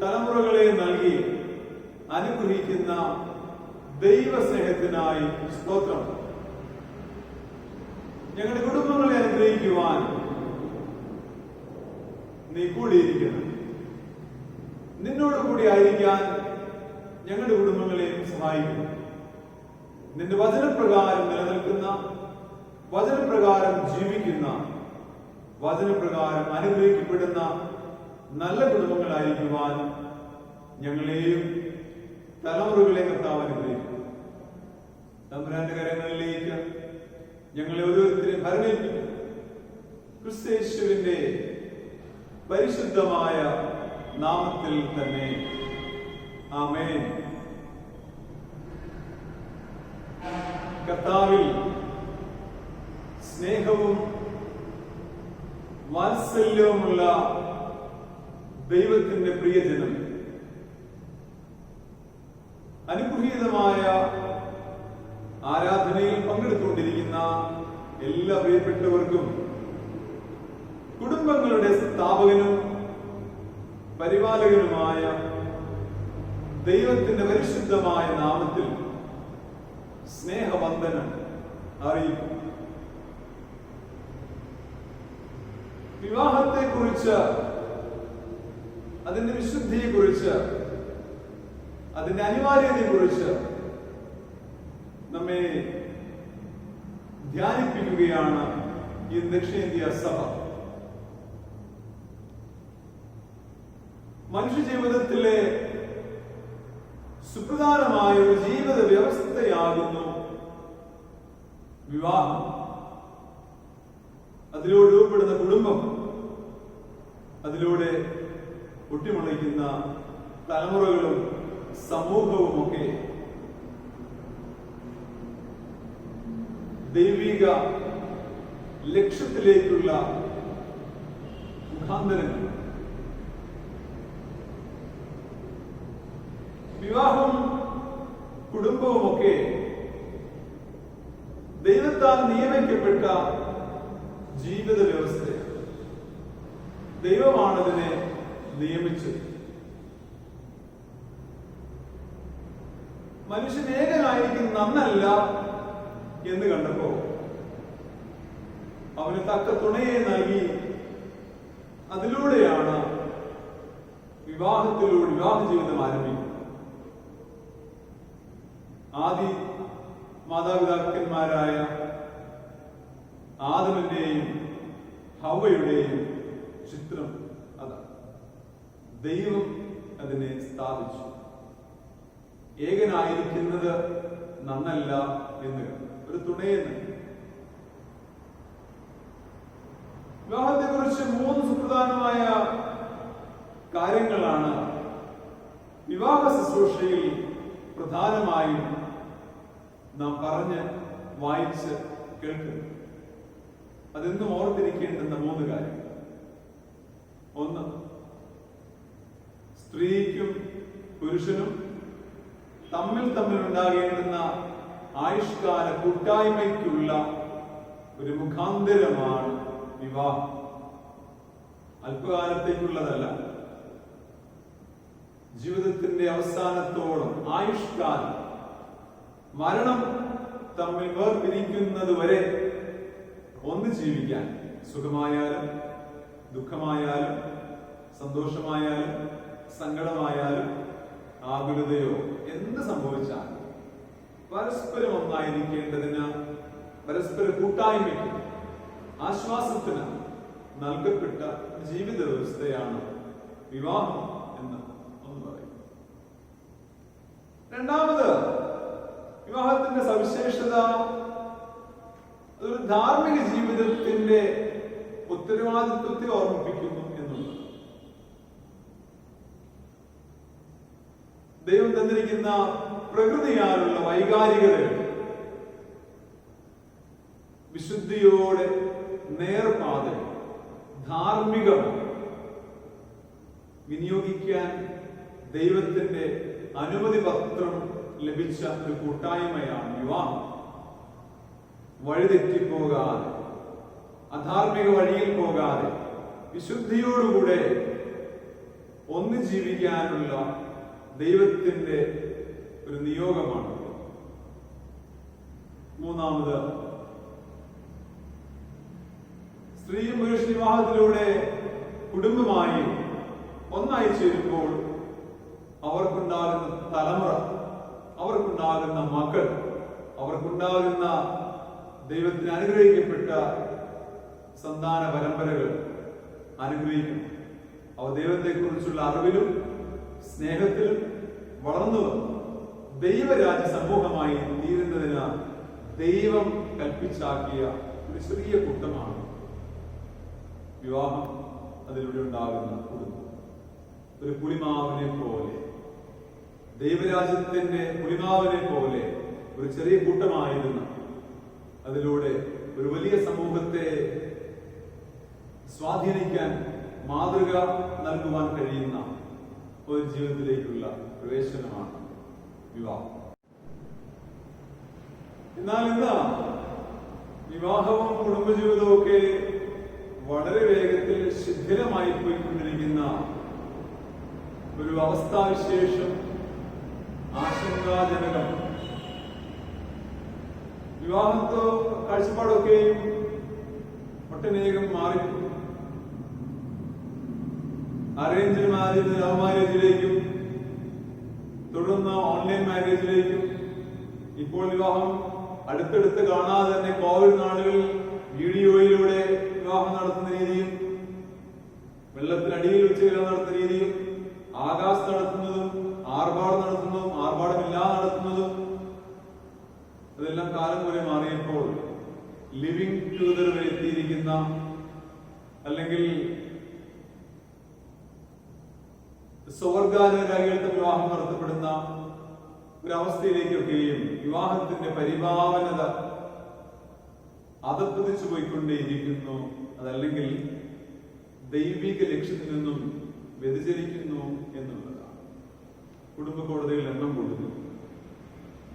തലമുറകളെ നൽകി അനുഗ്രഹിക്കുന്ന ദൈവസ്നേഹത്തിനായി സ്തോത്രം. ഞങ്ങളുടെ കുടുംബങ്ങളെ അനുഗ്രഹിക്കുവാൻ നീ കൂടിയിരിക്കുന്നു. നിന്നോട് കൂടി ആയിരിക്കാൻ ഞങ്ങളുടെ കുടുംബങ്ങളെയും സഹായിക്കുന്നു. നിന്റെ വചനപ്രകാരം നിലനിൽക്കുന്ന, വചനപ്രകാരം ജീവിക്കുന്ന, വചനപ്രകാരം അനുഗ്രഹിക്കപ്പെടുന്ന നല്ല കുടുംബങ്ങളായിരിക്കുവാൻ ഞങ്ങളെയും തലമുറകളെ കർത്താവ് അനുഗ്രഹിക്കുന്നു. തമ്പുരാന്റെ കരങ്ങളിലേക്ക് ഞങ്ങളെ ഓരോരുത്തരെയും ഭരമേൽപ്പിക്കുന്നു. ക്രിസ്തുയേശുവിന്റെ പരിശുദ്ധമായ നാമത്തിൽ തന്നെ ആമേൻ. കർത്താവിൽ സ്നേഹവും വാത്സല്യവുമുള്ള ദൈവത്തിന്റെ പ്രിയജനം, അനുഗ്രഹീതമായ ആരാധനയിൽ പങ്കെടുത്തുകൊണ്ടിരിക്കുന്ന എല്ലാ പ്രിയപ്പെട്ടവർക്കും കുടുംബങ്ങളുടെ സ്ഥാപകനും പരിപാലകനുമായ ദൈവത്തിന്റെ പരിശുദ്ധമായ നാമത്തിൽ സ്നേഹവന്ദനം അറിയിക്കും. വിവാഹത്തെക്കുറിച്ച്, അതിന്റെ വിശുദ്ധിയെക്കുറിച്ച്, അതിന്റെ അനിവാര്യതയെക്കുറിച്ച് നമ്മെ ധ്യാനിപ്പിക്കുകയാണ് ഈ ദക്ഷിണേന്ത്യ സഭ. മനുഷ്യ ജീവിതത്തിലെ സുപ്രധാനമായ ഒരു ജീവിത വ്യവസ്ഥയാകുന്നു വിവാഹം. അതിലൂടെ രൂപപ്പെടുന്ന കുടുംബം, അതിലൂടെ പൊട്ടിമുളയ്ക്കുന്ന തലമുറകളും സമൂഹവുമൊക്കെ ദൈവിക ലക്ഷ്യത്തിലേക്കുള്ള മുഖാന്തരങ്ങൾ. വിവാഹവും കുടുംബവുമൊക്കെ ദൈവത്താൽ നിയമിക്കപ്പെട്ട ജീവിത വ്യവസ്ഥയാണ്. ദൈവമാണതിനെ നിയമിച്ചത്. മനുഷ്യൻ ഏകനായിരിക്കും നന്നല്ല എന്ന് കണ്ടപ്പോ അവന് തക്ക തുണയെ നൽകി. അതിലൂടെയാണ് വിവാഹ ജീവിതം ആരംഭിക്കുന്നത്. ആദി മാതാപിതാക്കന്മാരായ ആദമിന്റെയും ഹവ്വയുടെയും ചിത്രം അതാണ്. ദൈവം അതിനെ സ്ഥാപിച്ചു. ഏകനായിരിക്കുന്നത് നന്നല്ല എന്ന് ഒരു തുണയെന്ന്. വിവാഹത്തെക്കുറിച്ച് 3 സുപ്രധാനമായ കാര്യങ്ങളാണ് വിവാഹ ശുശ്രൂഷയിൽ പ്രധാനമായും നാം പറഞ്ഞ് വായിച്ച് കേൾക്കുന്നു. അതെന്നും ഓർത്തിരിക്കേണ്ടുന്ന 3 കാര്യങ്ങൾ. 1, സ്ത്രീക്കും പുരുഷനും തമ്മിൽ ഉണ്ടാകേണ്ടുന്ന ആയുഷ്കാല കൂട്ടായ്മയ്ക്കുള്ള ഒരു മുഖാന്തരമാണ് വിവാഹം. അല്പകാലത്തേക്കുള്ളതല്ല, ജീവിതത്തിന്റെ അവസാനത്തോളം ആയുഷ്കാലം, മരണം തമ്മിൽ വേർപിരിക്കുന്നത് വരെ ഒന്ന് ജീവിക്കാൻ, സുഖമായാലും ദുഃഖമായാലും സന്തോഷമായാലും സങ്കടമായാലും ആകുലതയോ എന്ത് സംഭവിച്ചാലും പരസ്പരം ഒന്നായിരിക്കേണ്ടതിന്, പരസ്പര കൂട്ടായ്മയ്ക്ക്, ആശ്വാസത്തിന് നൽകപ്പെട്ട ജീവിത വ്യവസ്ഥയാണ് വിവാഹം എന്ന് ഒന്ന് പറയും. രണ്ടാമത്, വിവാഹത്തിന്റെ സവിശേഷത അതൊരു ധാർമ്മിക ജീവിതത്തിന്റെ ഉത്തരവാദിത്വത്തെ ഓർമ്മിപ്പിക്കുന്നു എന്നുള്ളത്. ദൈവം തന്നിരിക്കുന്ന പ്രകൃതിയാലുള്ള വൈകാരികതകൾ വിശുദ്ധിയോടെ നേർപാത ധാർമ്മികമായി വിനിയോഗിക്കാൻ ദൈവത്തിന്റെ അനുമതി പത്രം ലഭിച്ച ഒരു കൂട്ടായ്മയാണ് വിവാഹം. വഴിതെറ്റിപ്പോകാതെ, അധാർമിക വഴിയിൽ പോകാതെ വിശുദ്ധിയോടുകൂടെ ഒന്ന് ജീവിക്കാനുള്ള ദൈവത്തിന്റെ ഒരു നിയോഗമാണ്. മൂന്നാമത്, സ്ത്രീയും പുരുഷ വിവാഹത്തിലൂടെ കുടുംബമായി ഒന്നായി ചേരുമ്പോൾ അവർക്കുണ്ടാകുന്ന തലമുറ, അവർക്കുണ്ടാകുന്ന മക്കൾ, അവർക്കുണ്ടാകുന്ന ദൈവത്തിന് അനുഗ്രഹിക്കപ്പെട്ട സന്താന പരമ്പരകൾ അനുഗ്രഹിക്കും. അവ ദൈവത്തെക്കുറിച്ചുള്ള അറിവിലും സ്നേഹത്തിലും വളർന്നു വന്നു ദൈവരാജ്യ സമൂഹമായി തീരുന്നതിന് ദൈവം കൽപ്പിച്ചാക്കിയ ഒരു ചെറിയ കൂട്ടമാണ് വിവാഹം. അതിലൂടെ ഉണ്ടാകുന്ന കുടുംബം ഒരു പുളിമാവിനെ പോലെ, ദൈവരാജ്യത്തിന്റെ പുളിമാവിനെ പോലെ ഒരു ചെറിയ കൂട്ടമായിരുന്നു. അതിലൂടെ ഒരു വലിയ സമൂഹത്തെ സ്വാധീനിക്കാൻ, മാതൃക നൽകുവാൻ കഴിയുന്ന ഒരു ജീവിതത്തിലേക്കുള്ള പ്രവേശനമാണ് വിവാഹം. എന്നാൽ ഇന്ന് വിവാഹവും കുടുംബജീവിതവും ഒക്കെ വളരെ വേഗത്തിൽ ശിഥിലമായി പോയിക്കൊണ്ടിരിക്കുന്ന ഒരു അവസ്ഥാവിശേഷം ആശങ്കാജനകം. വിവാഹത്തോ കാഴ്ചപ്പാടൊക്കെയും ഒട്ടനേകം മാറിപ്പോയി. അറേഞ്ച് മാരേജ്, ലവ് മാരേജിലേക്കും തുടർന്ന് ഓൺലൈൻ മാരേജിലേക്കും, ഇപ്പോൾ വിവാഹം അടുത്തടുത്ത് കാണാതെ തന്നെ കോവിഡ് നാളുകളിൽ വീഡിയോയിലൂടെ വിവാഹം നടത്തുന്ന രീതിയും, വെള്ളത്തിനടിയിൽ വെച്ച് വിവാഹം നടത്തുന്ന രീതിയും, ആകാശത്ത് നടത്തുന്നതും ആർഭാടം നടത്തുന്നതും ആർഭാടമില്ലാതെ നടത്തുന്നതും, അതെല്ലാം കാലം പോലെ മാറിയപ്പോൾ ലിവിംഗ് ടുഗദർ വരെ എത്തിയിരിക്കുന്ന, അല്ലെങ്കിൽ സ്വർഗാനുരാഗികൾക്ക് വിവാഹം നടത്തപ്പെടുന്ന ഒരവസ്ഥയിലേക്കൊക്കെയും വിവാഹത്തിന്റെ പരിഭാവനത അധപ്പതിച്ചു പോയിക്കൊണ്ടേയിരിക്കുന്നു. അതല്ലെങ്കിൽ ദൈവിക ലക്ഷ്യത്തിൽ നിന്നും വ്യതിചലിക്കുന്നു എന്നുള്ളതാണ്. കുടുംബ കോടതികളുടെ എണ്ണം കൂടുന്നു,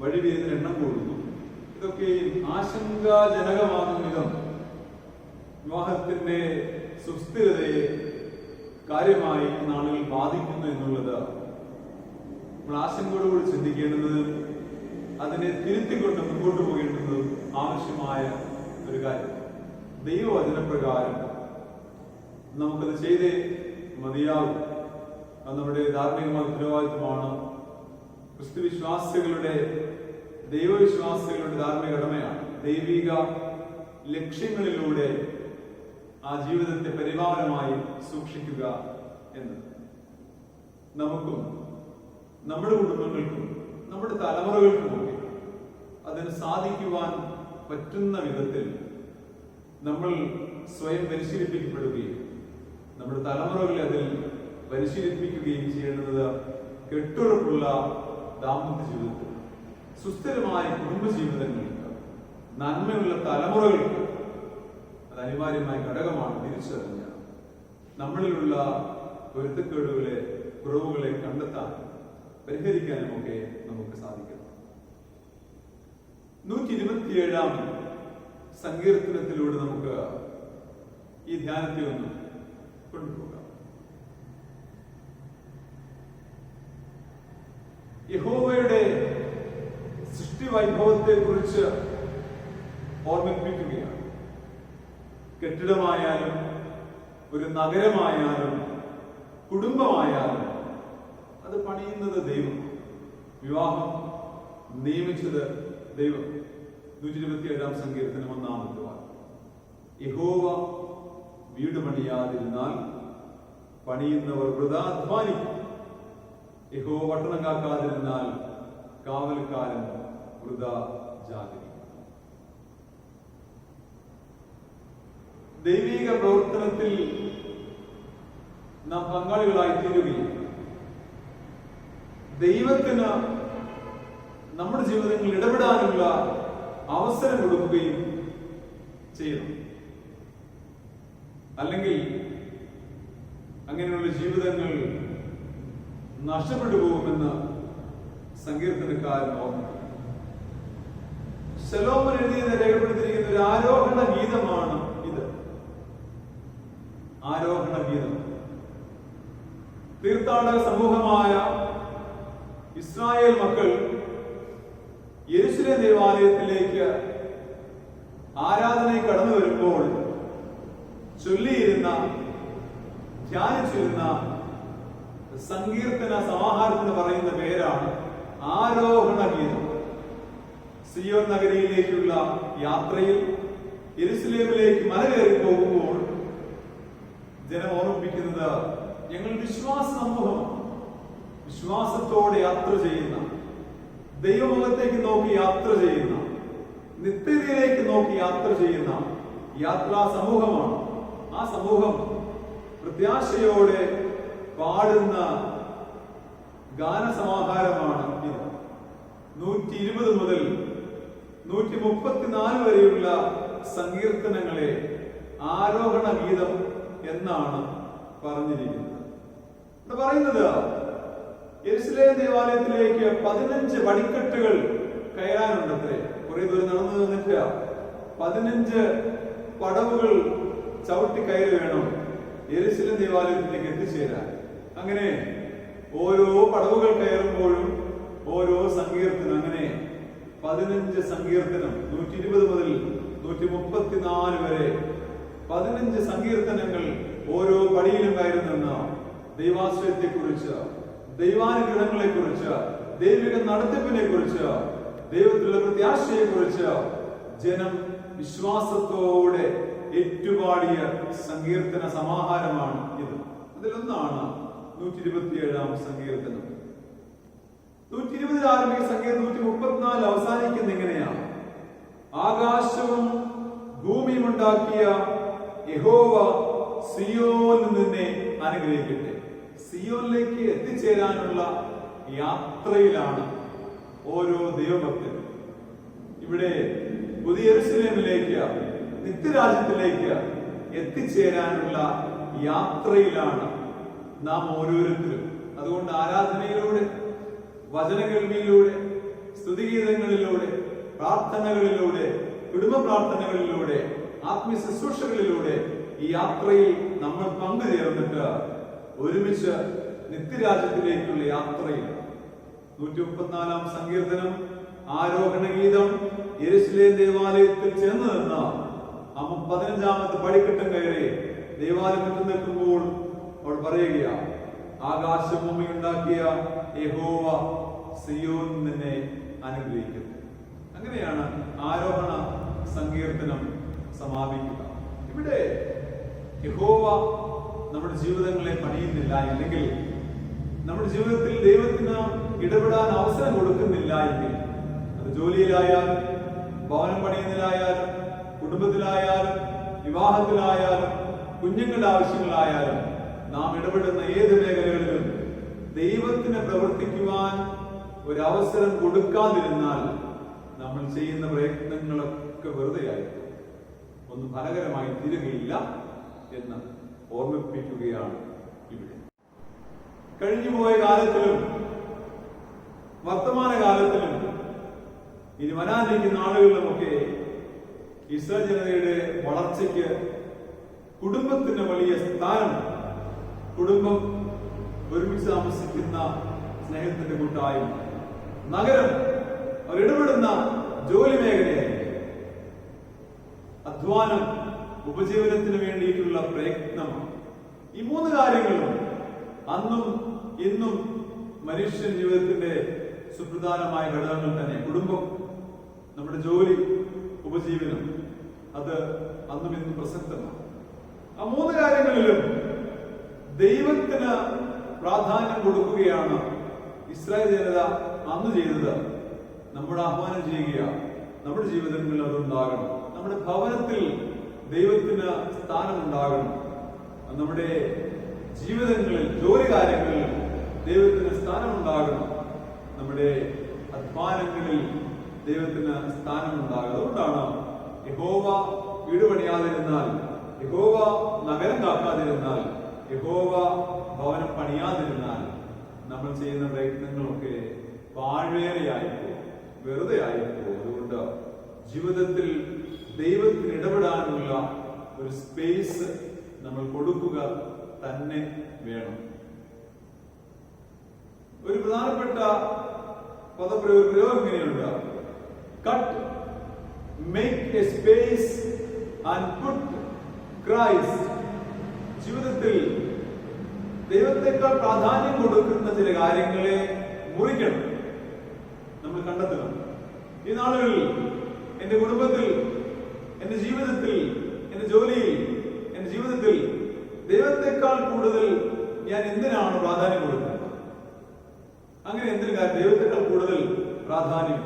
വഴിവേദിന് എണ്ണം കൂടുന്നു. ഇതൊക്കെയും ആശങ്കാജനകമാകും വിധം വിവാഹത്തിന്റെ സുസ്ഥിരതയെ കാര്യമായി നാളുകൾ ബാധിക്കുന്നു എന്നുള്ളത് നമ്മൾ ആശങ്കയോടുകൂടി ചിന്തിക്കേണ്ടത്, അതിനെ തിരുത്തിക്കൊണ്ട് മുമ്പോട്ട് പോകേണ്ടത് ആവശ്യമായ ഒരു കാര്യം. ദൈവവചനപ്രകാരം നമുക്കത് ചെയ്തേ മതിയാകും. അത് നമ്മുടെ ധാർമ്മികമായ ഉത്തരവാദിത്വമാണ്. ക്രിസ്തുവിശ്വാസികളുടെ, ദൈവവിശ്വാസികളുടെ ധാർമ്മിക കടമയാണ് ദൈവിക ലക്ഷ്യങ്ങളിലൂടെ ആ ജീവിതത്തെ പരിപാലനമായി സൂക്ഷിക്കുക എന്നത്. നമുക്കും നമ്മുടെ കുടുംബങ്ങൾക്കും നമ്മുടെ തലമുറകൾക്കുമൊക്കെ അതിന് സാധിക്കുവാൻ പറ്റുന്ന വിധത്തിൽ നമ്മൾ സ്വയം പരിശീലിപ്പിക്കപ്പെടുകയും നമ്മുടെ തലമുറകളെ അതിൽ പരിശീലിപ്പിക്കുകയും ചെയ്യേണ്ടത് കെട്ടുറപ്പുള്ള ദാമ്പത്യ ജീവിതത്തിൽ, സുസ്ഥിരമായ കുടുംബജീവിതങ്ങൾക്ക്, നന്മയുള്ള തലമുറകൾക്ക് അത് അനിവാര്യമായ ഘടകമാണ്. തിരിച്ചറിഞ്ഞ നമ്മളിലുള്ള പൊരുത്തക്കേടുകളെ, കുറവുകളെ കണ്ടെത്താൻ, പരിഹരിക്കാനുമൊക്കെ നമുക്ക് സാധിക്കണം. 127-ാം സങ്കീർത്തനത്തിലൂടെ നമുക്ക് ഈ ധ്യാനത്തെ ഒന്ന് കൊണ്ടുപോകാം. യഹോവയുടെ സൃഷ്ടി വൈഭവത്തെ കുറിച്ച് ഓർമ്മിപ്പിക്കുകയാണ്. കെട്ടിടമായാലും ഒരു നഗരമായാലും കുടുംബമായാലും അത് പണിയുന്നത് ദൈവം, വിവാഹം നിയമിച്ചത് ദൈവം. 127-ാം സങ്കീർത്തനം 1-ാമത്തെ വാക്യം. യഹോവ വീട് പണിയാതിരുന്നാൽ പണിയുന്നവർ വൃഥാ അധ്വാനിക്കും. യഹോവ പട്ടണം കാക്കാതിരുന്നാൽ കാവൽക്കാരൻ വൃഥാ ജാതി. ദൈവിക പ്രവർത്തനത്തിൽ നാം പങ്കാളികളായി തീരുകയും ദൈവത്തിന് നമ്മുടെ ജീവിതങ്ങളിൽ ഇടപെടാനുള്ള അവസരം കൊടുക്കുകയും ചെയ്യണം. അല്ലെങ്കിൽ അങ്ങനെയുള്ള ജീവിതങ്ങൾ നഷ്ടപ്പെട്ടു പോകുമെന്ന് സങ്കീർത്തനക്കാരൻ ഓർമ്മിക്കും. ശലോമോൻ എഴുതിയെന്ന് രേഖപ്പെടുത്തിയിരിക്കുന്ന ഒരു ആരോഹണ ഗീതമാണ് ഇത്. ആരോഹണ ഗീതം. തീർത്ഥാടക സമൂഹമായ ഇസ്രായേൽ മക്കൾ യെരൂശലേം ദേവാലയത്തിലേക്ക് ആരാധനയിൽ കടന്നു വരുമ്പോൾ ചൊല്ലിയിരുന്ന, ധ്യാനിച്ചിരുന്ന സങ്കീർത്തന സമാഹാരത്തിന് പറയുന്ന പേരാണ് ആരോഹണ ഗീതം. സിയോൻ നഗരിയിലേക്കുള്ള യാത്രയിൽ യെരൂശലേമിലേക്ക് മല കയറി പോകുമ്പോൾ ജനം ഓർമ്മിപ്പിക്കുന്നത് ഞങ്ങൾ വിശ്വാസ സമൂഹമാണ്. വിശ്വാസത്തോടെ യാത്ര ചെയ്യുന്ന, ദൈവമുഖത്തേക്ക് നോക്കി യാത്ര ചെയ്യുന്ന, നിത്യതയിലേക്ക് നോക്കി യാത്ര ചെയ്യുന്ന യാത്രാ സമൂഹമാണ്. ആ സമൂഹം പ്രത്യാശയോടെ പാടുന്ന ഗാനസമാഹാരമാണ് ഇത്. 120 മുതൽ 134 വരെയുള്ള സങ്കീർത്തനങ്ങളെ ആരോഹണ ഗീതം എന്നാണ് പറഞ്ഞിരിക്കുന്നത്. ഇവിടെ പറയുന്നത് യെരൂശലേം ദേവാലയത്തിലേക്ക് 15 പടിക്കെട്ടുകൾ കയറാനുണ്ടത്രേ. കുറെ ദൂരം നടന്നു നിന്നിട്ട് 15 പടവുകൾ ചവിട്ടി കയറി വേണം യെരൂശലേം ദേവാലയത്തിലേക്ക് എത്തിച്ചേരാൻ. അങ്ങനെ ഓരോ പടവുകൾ കയറുമ്പോഴും ഓരോ സങ്കീർത്തനം, അങ്ങനെ 15 സങ്കീർത്തനം, 120 മുതൽ 134 വരെ 15 സങ്കീർത്തനങ്ങൾ ഓരോ പടിയിലും കയറുന്ന ദൈവാശ്രയത്തെ കുറിച്ച്, ദൈവാനുഗ്രഹങ്ങളെ കുറിച്ച്, ദൈവിക നടത്തിപ്പിനെ കുറിച്ച്, ദൈവത്തിലുള്ള പ്രത്യാശയെ കുറിച്ച് ജനം വിശ്വാസത്തോടെ ഏറ്റുപാടിയ സങ്കീർത്തന സമാഹാരമാണ് ഇത്. അതിലൊന്നാണ് 127-ാം സങ്കീർത്തനം. 120 ആരംഭിക്കുന്ന സങ്കീർത്തനം 134 അവസാനിക്കുന്ന എങ്ങനെയാണ്? ആകാശവും ഭൂമിയും ഉണ്ടാക്കിയ യഹോവ സിയോനിൽ നിന്നെ അനുഗ്രഹിക്കട്ടെ. സിയോനിലേക്ക് എത്തിച്ചേരാനുള്ള യാത്രയിലാണ് ഓരോ ദൈവഭക്തനും. ഇവിടെ പുതിയ യെരൂശലേമിലേക്ക്, നിത്യരാജ്യത്തിലേക്ക് എത്തിച്ചേരാനുള്ള യാത്രയിലാണ് നാം ഓരോരുത്തരും. അതുകൊണ്ട് ആരാധനയിലൂടെ, വചനകേൾവിയിലൂടെ, സ്തുതിഗീതങ്ങളിലൂടെ, പ്രാർത്ഥനകളിലൂടെ, കുടുംബ പ്രാർത്ഥനകളിലൂടെ, ആത്മീയ ശുശ്രൂഷകളിലൂടെ ഈ യാത്രയിൽ നമ്മൾ പങ്കുചേർന്നിട്ട് ഒരുമിച്ച് നിത്യരാജ്യത്തിലേക്കുള്ള യാത്രയിൽ 134-ാം സങ്കീർത്തനം ആരോഹണ ഗീതം. യെരൂശലേം ദേവാലയത്തിൽ ചെന്ന് നിന്ന് 15-ാമത്തെ പടിക്കെട്ടും കയറി ദേവാലയത്തിൽ നിൽക്കുമ്പോൾ അവൾ പറയുക, ആകാശഭൂമി ഉണ്ടാക്കിയ യഹോവ സിയോനിൽ നിന്നെ അനുഗ്രഹിക്കട്ടെ. അങ്ങനെയാണ് ആരോഹണ സങ്കീർത്തനം സമാപിക്കുക. ഇവിടെ യഹോവ നമ്മുടെ ജീവിതങ്ങളെ പണിയുന്നില്ല, അല്ലെങ്കിൽ നമ്മുടെ ജീവിതത്തിൽ ദൈവത്തിന് ഇടപെടാൻ അവസരം കൊടുക്കുന്നില്ല എങ്കിൽ, അത് ജോലിയിലായാലും, ഭവനം പണിയുന്നതിലായാലും, കുടുംബത്തിലായാലും, വിവാഹത്തിലായാലും, കുഞ്ഞുങ്ങളുടെ ആവശ്യങ്ങളായാലും, നാം ഇടപെടുന്ന ഏത് മേഖലകളിലും ദൈവത്തിന് പ്രവർത്തിക്കുവാൻ ഒരവസരം കൊടുക്കാതിരുന്നാൽ നമ്മൾ ചെയ്യുന്ന പ്രയത്നങ്ങളൊക്കെ വെറുതെയായിരിക്കും, ഒന്നും ഫലകരമായി തീരുകയില്ല എന്ന് ഓർമ്മിപ്പിക്കുകയാണ് ഇവിടെ. കഴിഞ്ഞുപോയ കാലത്തിലും വർത്തമാനകാലത്തിലും ഇനി വരാനിരിക്കുന്ന ആളുകളിലുമൊക്കെ ഇസ്രായേൽ ജനതയുടെ വളർച്ചയ്ക്ക് കുടുംബത്തിന് വലിയ സ്ഥാനം. കുടുംബം, ഒരുമിച്ച് താമസിക്കുന്ന സ്നേഹത്തിന്റെ കൂട്ടായ്മ, നഗരം, അവരിടപെടുന്ന ജോലി മേഖലയായിരിക്കും, അധ്വാനം, ഉപജീവനത്തിന് വേണ്ടിയിട്ടുള്ള പ്രയത്നമാണ്. ഈ 3 കാര്യങ്ങളും അന്നും ഇന്നും മനുഷ്യ ജീവിതത്തിന്റെ സുപ്രധാനമായ ഘടകങ്ങൾ തന്നെ. കുടുംബം, നമ്മുടെ ജോലി, ഉപജീവനം, അത് അന്നും ഇന്നും പ്രസക്തമാണ്. ആ 3 കാര്യങ്ങളിലും ദൈവത്തിന് പ്രാധാന്യം കൊടുക്കുകയാണ് ഇസ്രായേൽ ജനത അന്ന് ചെയ്തത്. നമ്മൾ നമ്മൾ ആഹ്വാനം ചെയ്യുക. നമ്മുടെ ജീവിതങ്ങളിൽ അതുണ്ടാകണം. നമ്മുടെ ഭവനത്തിൽ ദൈവത്തിന് സ്ഥാനമുണ്ടാകണം. നമ്മുടെ ജീവിതങ്ങളിൽ, ജോലി കാര്യങ്ങളിൽ ദൈവത്തിന് സ്ഥാനമുണ്ടാകണം. നമ്മുടെ അധ്വാനങ്ങളിൽ ദൈവത്തിന് സ്ഥാനമുണ്ടാകും. അതുകൊണ്ടാണ് യഹോവ വീട് പണിയാതിരുന്നാൽ, യഹോവ നഗരം കാക്കാതിരുന്നാൽ, യഹോവ ഭവനം പണിയാതിരുന്നാൽ നമ്മൾ ചെയ്യുന്ന പ്രയത്നങ്ങളൊക്കെ പാഴ്വേലയായിപ്പോ, വെറുതെ ആയിപ്പോ. അതുകൊണ്ട് ജീവിതത്തിൽ ദൈവത്തിന് ഇടപെടാനുള്ള ഒരു സ്പേസ് നമ്മൾ കൊടുക്കുക തന്നെ വേണം. ഒരു പ്രധാനപ്പെട്ട പദപ്രയോഗം ഇങ്ങനെയുണ്ട്: cut, make A space and put Christ. ജീവിതത്തിൽ ദൈവത്തെക്കാൾ പ്രാധാന്യം കൊടുക്കുന്ന ചില കാര്യങ്ങളെ മുറിക്കണം, നമ്മൾ കണ്ടെത്തണം. ഈ നാളുകളിൽ എന്റെ കുടുംബത്തിൽ, എന്റെ ജീവിതത്തിൽ, എന്റെ ജോലിയിൽ, എന്റെ ജീവിതത്തിൽ ദൈവത്തെക്കാൾ കൂടുതൽ ഞാൻ എന്തിനാണ് പ്രാധാന്യം കൊടുക്കുന്നത്? അങ്ങനെ എന്തിനു കാര്യം? ദൈവത്തെക്കാൾ കൂടുതൽ പ്രാധാന്യം,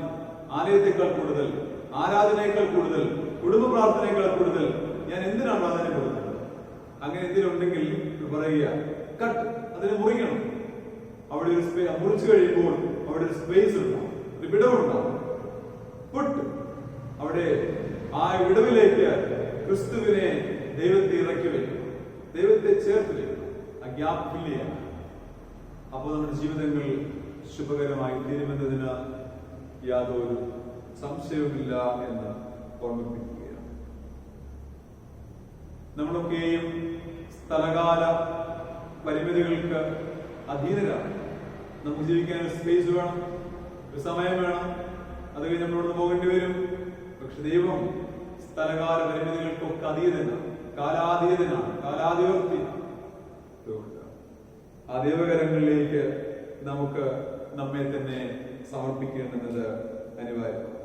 ആലയത്തെക്കാൾ കൂടുതൽ, ആരാധനയേക്കാൾ കൂടുതൽ, കുടുംബ പ്രാർത്ഥനയേക്കാൾ കൂടുതൽ ഞാൻ എന്തിനാണ് പ്രാധാന്യം കൊടുക്കുന്നത്? അങ്ങനെ എന്തിനുണ്ടെങ്കിൽ പറയുക, കട്ട്, അതിനെ മുറിക്കണം. അവിടെ ഒരു മുറിച്ചു കഴിയുമ്പോൾ അവിടെ ഒരു സ്പേസ് ഉണ്ടാവും, ഒരു വിടവുണ്ടാവും. പുട്ട്, അവിടെ ആ വിടവിലേക്ക് ക്രിസ്തുവിനെ, ദൈവത്തെ ഇറക്കി വയ്ക്കും, ദൈവത്തെ ചേർത്ത് വയ്ക്കും, ആ ഗ്യാപ്പ് ഫില്ല് ചെയ്യണം. അപ്പോൾ നമ്മുടെ ജീവിതങ്ങൾ ശുഭകരമായി തീരുമെന്നതിന് യാതൊരു സംശയവുമില്ല എന്ന് ഓർമ്മിപ്പിക്കുകയാണ്. നമ്മളൊക്കെയും സ്ഥലകാല പരിമിതികൾക്ക് അധീനരാണ്. നമുക്ക് ജീവിക്കാൻ ഒരു സ്പേസ് വേണം, ഒരു സമയം വേണം, അത് കഴിഞ്ഞ് നമ്മളോട് പോകേണ്ടി വരും. പക്ഷെ ദൈവം സ്ഥലകാല പരിമിതികൾക്കൊക്കെ അതീതനാണ്, കാലാതീതനാണ്, കാലാതിവർത്തി. ആ ദൈവകരങ്ങളിലേക്ക് നമുക്ക് നമ്മെ തന്നെ സമർപ്പിക്കേണ്ടുന്നത് അനിവാര്യമാണ്.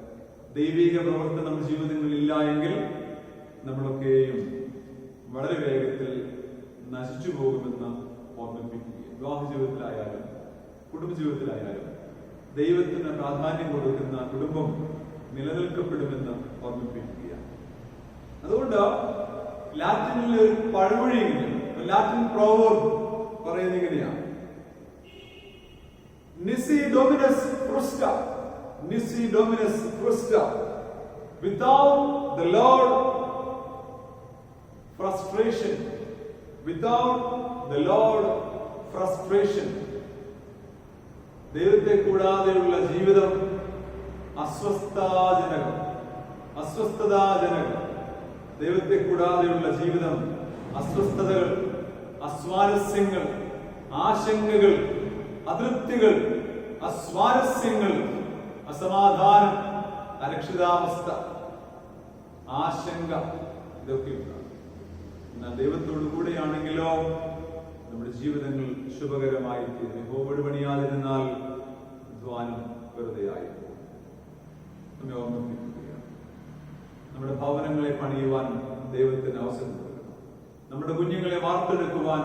ദൈവിക പ്രവർത്തനം നമ്മുടെ ജീവിതങ്ങളിൽ ഇല്ല എങ്കിൽ നമ്മളൊക്കെയും വളരെ വേഗത്തിൽ നശിച്ചു പോകുമെന്ന് ഓർമ്മിപ്പിക്കുക. വിവാഹ ജീവിതത്തിലായാലും കുടുംബജീവിതത്തിലായാലും ദൈവത്തിന് പ്രാധാന്യം കൊടുക്കുന്ന കുടുംബം നിലനിൽക്കപ്പെടുമെന്ന് ഓർമ്മിപ്പിക്കുക. അതുകൊണ്ട് ലാറ്റിനിലെ ഒരു പഴമൊഴി ഇങ്ങനെയാണ്, ലാറ്റിൻ പ്രോവർബ് പറയുന്നത് ഇങ്ങനെയാണ്: Nisi dominus frusta, nisi dominus frusta. Without the Lord, frustration. Without the Lord, frustration. ദൈവത്തെ കൂടാതെയുള്ള ജീവിതം അസ്വസ്ഥതാജനകം. ദൈവത്തെ കൂടാതെയുള്ള ജീവിതം അസ്വസ്ഥതകൾ, അസ്വാരസ്യങ്ങൾ, ആശങ്കകൾ, അതൃപ്തികൾ, അസ്വാരസ്യങ്ങൾ, അസമാധാനം, അരക്ഷിതാവസ്ഥ, ആശങ്ക, ഇതൊക്കെയുണ്ട്. എന്നാൽ ദൈവത്തോടു കൂടെയാണെങ്കിലോ നമ്മുടെ ജീവിതങ്ങൾ ശുഭകരമായി തീരും. യഹോവയോട് പണിയാതിരുന്നാൽ അധ്വാനം വെറുതെയായി പോകും. നമ്മെ ഓർമ്മിപ്പിക്കുകയാണ്, നമ്മുടെ ഭവനങ്ങളെ പണിയുവാൻ ദൈവത്തിന് അവസരം കൊടുക്കണം. നമ്മുടെ കുഞ്ഞുങ്ങളെ വാർത്തെടുക്കുവാൻ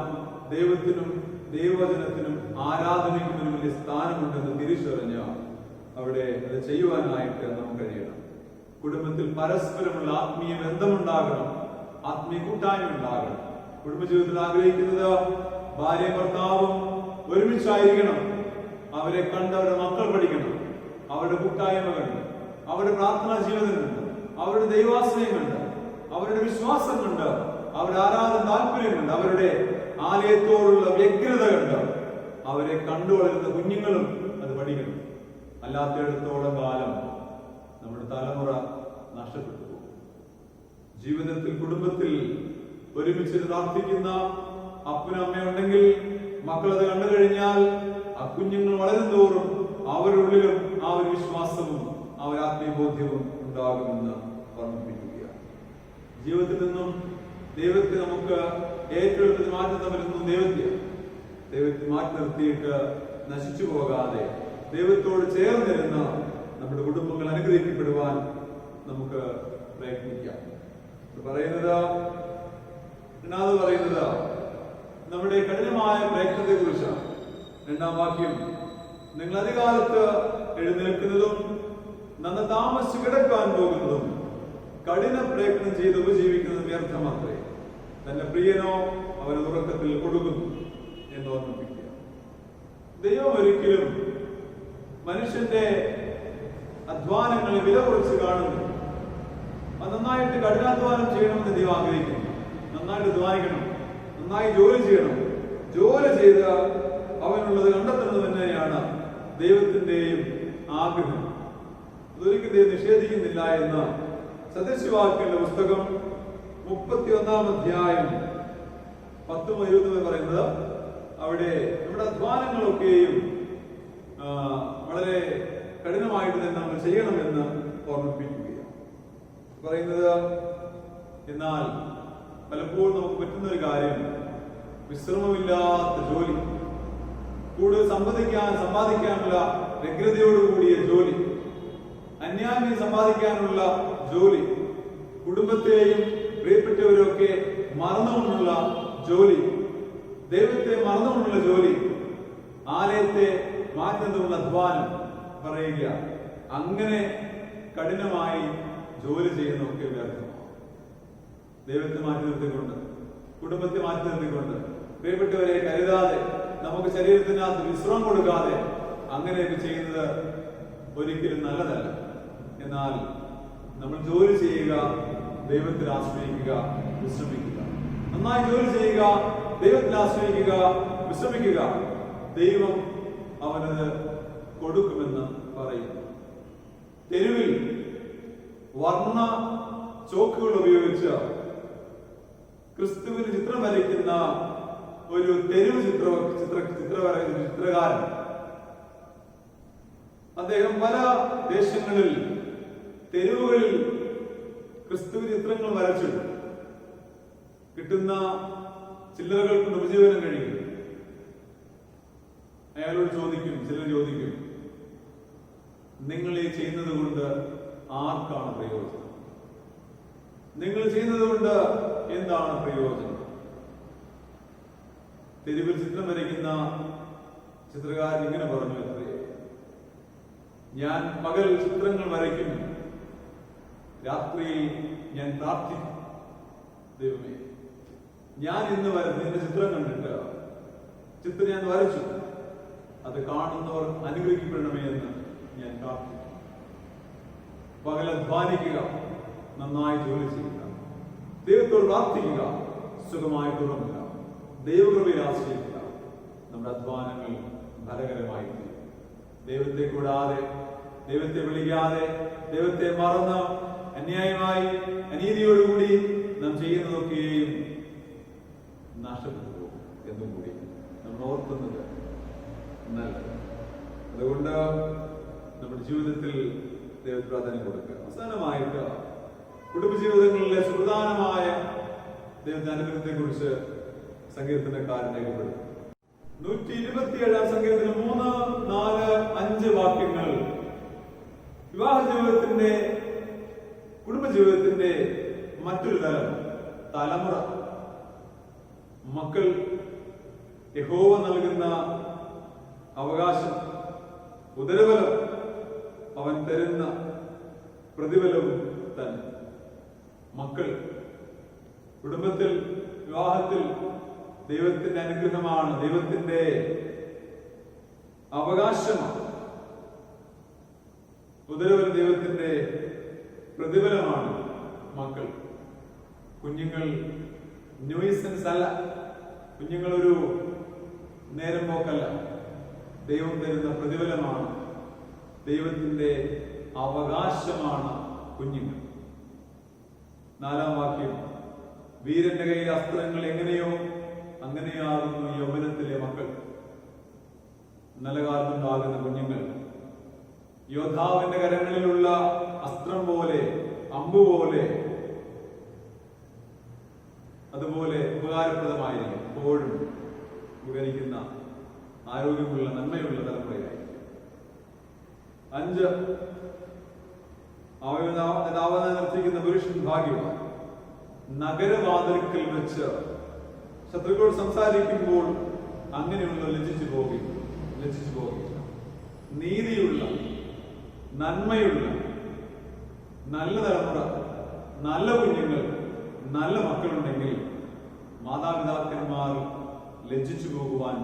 ദൈവത്തിനും ദൈവവചനത്തിനും ആരാധനയ്ക്കും ഒരു വലിയ സ്ഥാനമുണ്ടെന്ന് തിരിച്ചറിഞ്ഞ് അവിടെ അത് ചെയ്യുവാനായിട്ട് നമുക്ക് കഴിയണം. കുടുംബത്തിൽ പരസ്പരമുള്ള ആത്മീയ ബന്ധമുണ്ടാകണം, ആത്മീയ കൂട്ടായ്മ ഉണ്ടാകണം. കുടുംബജീവിതത്തിൽ ആഗ്രഹിക്കുന്നത് ഭാര്യയും ഭർത്താവും ഒരുമിച്ചായിരിക്കണം. അവരെ കണ്ട് അവരുടെ മക്കൾ പഠിക്കണം, അവരുടെ കൂട്ടായ്മ കണ്ട്, അവരുടെ പ്രാർത്ഥനാ ജീവിതം കണ്ട്, അവരുടെ ദൈവാശ്രയം കണ്ട്, അവരുടെ വിശ്വാസം കണ്ട്, അവരുടെ ആരാധന താല്പര്യമുണ്ട്, അവരുടെ ആലയത്തോടുള്ള വ്യഗ്രത കണ്ട് അവരെ കണ്ടു വളരുന്ന കുഞ്ഞുങ്ങളും അത് പഠിക്കണം. അല്ലാത്തയിടത്തോളം കാലം നമ്മുടെ തലമുറ നഷ്ടപ്പെട്ടു പോകും. ജീവിതത്തിൽ, കുടുംബത്തിൽ ഒരുമിച്ച് പ്രാർത്ഥിക്കുന്ന അപ്പനും അമ്മയുണ്ടെങ്കിൽ മക്കളത് കണ്ടു കഴിഞ്ഞാൽ ആ കുഞ്ഞുങ്ങൾ വളരുന്തോറും അവരുടെ ഉള്ളിലും ആ ഒരു വിശ്വാസവും ആ ഒരു ആത്മീയബോധ്യവും ഉണ്ടാകുമെന്ന് ഓർമ്മിപ്പിക്കുകയാണ്. ജീവിതത്തിൽ നിന്നും ദൈവത്തെ നമുക്ക് ഏറ്റവും എളുപ്പത്തിൽ മാറ്റുന്ന വരുന്നു ദൈവത്തെ മാറ്റി നിർത്തിയിട്ട് നശിച്ചു പോകാതെ ദൈവത്തോട് ചേർന്നിരുന്ന നമ്മുടെ കുടുംബങ്ങൾ അനുഗ്രഹിക്കപ്പെടുവാൻ നമുക്ക് പ്രയത്നിക്കാം. പറയുന്നത് നമ്മുടെ കഠിനമായ പ്രയത്നത്തെ കുറിച്ചാണ്. രണ്ടാം വാക്യം: നിങ്ങൾ അധികാലത്ത് എഴുന്നേൽക്കുന്നതും നന്ന താമസിച്ച് കിടക്കാൻ പോകുന്നതും കഠിന പ്രയത്നം ചെയ്ത് ഉപജീവിക്കുന്നതും വ്യർത്ഥമത്രേ. തന്റെ പ്രിയനോ അവന് ഉറക്കത്തിൽ കൊടുക്കുന്നു എന്ന് ഓർമ്മിപ്പിക്കുക. ദൈവം ഒരിക്കലും മനുഷ്യന്റെ അധ്വാനങ്ങളെ വില കുറച്ച് കാണുന്നു. അത് നന്നായിട്ട് കഠിനാധ്വാനം ചെയ്യണമെന്ന് ദൈവം ആഗ്രഹിക്കുന്നു. നന്നായിട്ട് അധ്വാനിക്കണം, നന്നായി ജോലി ചെയ്യണം. ജോലി ചെയ്ത് അവനുള്ളത് കണ്ടെത്തുന്നത് തന്നെയാണ് ദൈവത്തിന്റെയും ആഗ്രഹം. അതൊരിക്കലും ദൈവം നിഷേധിക്കുന്നില്ല എന്ന് സദൃശവാക്യങ്ങളുടെ പുസ്തകം 31-ാം അധ്യായം 10-20 പറയുന്നത്. അവിടെ നമ്മുടെ അധ്വാനങ്ങളൊക്കെയും വളരെ കഠിനമായിട്ട് തന്നെ നമ്മൾ ചെയ്യണമെന്ന് ഓർമ്മിപ്പിക്കുകയാണ് പറയുന്നത്. എന്നാൽ പലപ്പോഴും നമുക്ക് പറ്റുന്ന ഒരു കാര്യം വിശ്രമമില്ലാത്ത ജോലി, കൂടുതൽ സമ്പാദിക്കാനുള്ള വ്യഗ്രതയോടുകൂടിയ ജോലി, അന്യായം സമ്പാദിക്കാനുള്ള ജോലി, കുടുംബത്തെയും പ്രിയപ്പെട്ടവരൊക്കെ മറന്നുകൊണ്ടുള്ള ജോലി, ദൈവത്തെ മറന്നുകൊണ്ടുള്ള ജോലി, ആലയത്തെ മാറ്റുന്നതുള്ള അധ്വാനം പറയുക. അങ്ങനെ കഠിനമായി ജോലി ചെയ്യുന്നതൊക്കെ വ്യർത്ഥമാണ്. ദൈവത്തെ മാറ്റി നിർത്തിക്കൊണ്ട്, കുടുംബത്തെ മാറ്റി നിർത്തിക്കൊണ്ട്, പ്രിയപ്പെട്ടവരെ കരുതാതെ, നമുക്ക് ശരീരത്തിനകത്ത് വിശ്രമം കൊടുക്കാതെ അങ്ങനെയൊക്കെ ചെയ്യുന്നത് ഒരിക്കലും നല്ലതല്ല. എന്നാൽ നമ്മൾ ജോലി ചെയ്യുക, ദൈവത്തിൽ ആശ്രയിക്കുക, വിശ്രമിക്കുക. നന്നായി ജോലി ചെയ്യുക, ദൈവത്തിൽ ആശ്രയിക്കുക, വിശ്രമിക്കുക. ദൈവം അവനത് കൊടുക്കുമെന്ന് പറയുന്നു. തെരുവിൽ വർണ്ണ ചോക്കുകൾ ഉപയോഗിച്ച് ക്രിസ്തുവിന് ചിത്രം വരയ്ക്കുന്ന ഒരു തെരുവ് ചിത്രകാരൻ, അദ്ദേഹം പല ദേശങ്ങളിൽ തെരുവുകളിൽ ക്രിസ്തു ചിത്രങ്ങൾ വരച്ചു കിട്ടുന്ന ചില്ലറകൾ കൊണ്ട് ഉപജീവനം കഴിയും. അയാളോട് ചോദിക്കും, ചിലർ ചോദിക്കും, നിങ്ങൾ ഈ ചെയ്യുന്നത് കൊണ്ട് ആർക്കാണ് പ്രയോജനം? നിങ്ങൾ ചെയ്യുന്നത് കൊണ്ട് എന്താണ് പ്രയോജനം? തെരുവിൽ ചിത്രം വരയ്ക്കുന്ന ചിത്രകാരൻ ഇങ്ങനെ പറഞ്ഞു, ഞാൻ പകൽ ചിത്രങ്ങൾ വരയ്ക്കും, രാത്രി ഞാൻ പ്രാർത്ഥിക്കും. ദൈവമേ, ഞാൻ ഇന്ന് നിന്റെ ചിത്രം കണ്ടിട്ട് ചിത്രം ഞാൻ വരച്ചു, അത് കാണുന്നവർ അനുഗ്രഹിക്കപ്പെടണമേ എന്ന് ഞാൻ പ്രാർത്ഥിക്കും. പകൽ അധ്വാനിക്കുക, നന്നായി ജോലി ചെയ്യുക, ദൈവത്തോട് പ്രാർത്ഥിക്കുക, സുഖമായി തുറക്കുക, ദൈവകൃപയിൽ ആശ്രയിക്കുക. നമ്മുടെ അധ്വാനങ്ങൾ ഫലകരമായി തീരും. ദൈവത്തെ കൂടാതെ, ദൈവത്തെ വിളിക്കാതെ, ദൈവത്തെ മറന്ന് അന്യായമായി അനീതിയോടുകൂടി നാം ചെയ്യുന്നതൊക്കെയും നഷ്ടപ്പെട്ടു പോകും എന്നും കൂടി നമ്മൾ ഓർക്കുന്നത് നല്ലത്. അതുകൊണ്ട് നമ്മുടെ ജീവിതത്തിൽ ദൈവ പ്രാധാന്യം കൊടുക്കുക. അവസാനമായിട്ട് കുടുംബജീവിതങ്ങളിലെ സുപ്രധാനമായ ദൈവത്തിന്റെ അനുഗ്രഹത്തെ കുറിച്ച് സങ്കീർത്തനക്കാരൻ രേഖപ്പെടുത്തും. 127-ാം സങ്കീർത്തനം 3, 4, 5 വാക്യങ്ങൾ വിവാഹ ജീവിതത്തിന്റെ, കുടുംബജീവിതത്തിന്റെ മറ്റൊരു തലമുറ, മക്കൾ യഹോവ നൽകുന്ന അവകാശം, ഉദരബലം, അവൻ തരുന്ന പ്രതിഫലവും തന്നെ. മക്കൾ കുടുംബത്തിൽ, വിവാഹത്തിൽ ദൈവത്തിന്റെ അനുഗ്രഹമാണ്, ദൈവത്തിന്റെ അവകാശമാണ്. ഉദരബലം ദൈവത്തിന്റെ പ്രതിഫലമാണ് മക്കൾ. കുഞ്ഞുങ്ങൾ ന്യൂയിസൻസ് അല്ല, കുഞ്ഞുങ്ങളൊരു നേരം പോക്കല്ല. ദൈവം തരുന്ന പ്രതിഫലമാണ്, ദൈവത്തിന്റെ അവകാശമാണ് കുഞ്ഞുങ്ങൾ. 4-ാം വാക്യം, വീരന്റെ കയ്യിൽ അസ്ത്രങ്ങൾ എങ്ങനെയോ അങ്ങനെയാകുന്നു യൗവനത്തിലെ മക്കൾ. നല്ല കാലത്തുണ്ടാകുന്ന കുഞ്ഞുങ്ങൾ യോദ്ധാവിന്റെ കരങ്ങളിലുള്ള അസ്ത്രം പോലെ, അമ്പ് പോലെ, അതുപോലെ ഉപകാരപ്രദമായിരിക്കും. എപ്പോഴും ഉപകരിക്കുന്ന ആരോഗ്യമുള്ള നന്മയുള്ള തലമുറയായിരിക്കും. 5, അവയവനാവനായി നിർത്തിക്കുന്ന പുരുഷൻ ഭാഗ്യവാൻ. നഗരവാതിൽക്കൽ വെച്ച് ശത്രുക്കളോട് സംസാരിക്കുമ്പോൾ അങ്ങനെയുള്ള ലജ്ജിച്ചു പോകില്ല. നീതിയുള്ള, നന്മയുള്ള, നല്ല തലമുറ, നല്ല കുഞ്ഞുങ്ങൾ, നല്ല മക്കളുണ്ടെങ്കിൽ മാതാപിതാക്കന്മാർ ലജ്ജിച്ചു പോകുവാൻ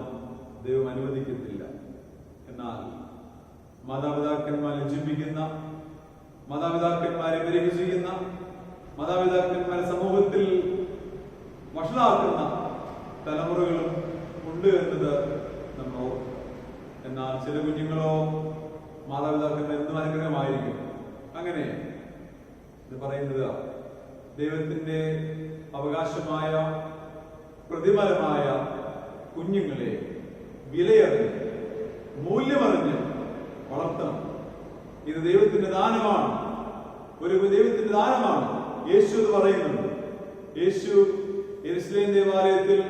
ദൈവം അനുവദിക്കത്തില്ല. എന്നാൽ മാതാപിതാക്കന്മാർ ലജ്ജിപ്പിക്കുന്ന, മാതാപിതാക്കന്മാരെ പരിഹസിക്കുന്ന, മാതാപിതാക്കന്മാരെ സമൂഹത്തിൽ വഷളാക്കുന്ന തലമുറകളും ഉണ്ട് എന്നത് നമ്മൾ ഓർക്കും. എന്നാൽ ചില കുഞ്ഞുങ്ങളോ മാതാപിതാക്കന്മാർ എന്നും അനുഗ്രഹമായിരിക്കും. അങ്ങനെ ഇത് പറയുന്നത് ദൈവത്തിന്റെ അവകാശമായ പ്രതിഫലമായ കുഞ്ഞുങ്ങളെ വിലയറിഞ്ഞ് മൂല്യമറിഞ്ഞ് വളർത്തണം. ഇത് ദൈവത്തിന്റെ ദാനമാണ്, ഒരു ദൈവത്തിന്റെ ദാനമാണ്. യേശു എന്ന് പറയുന്നുണ്ട്. യേശു യെരുശലേം ദേവാലയത്തിൽ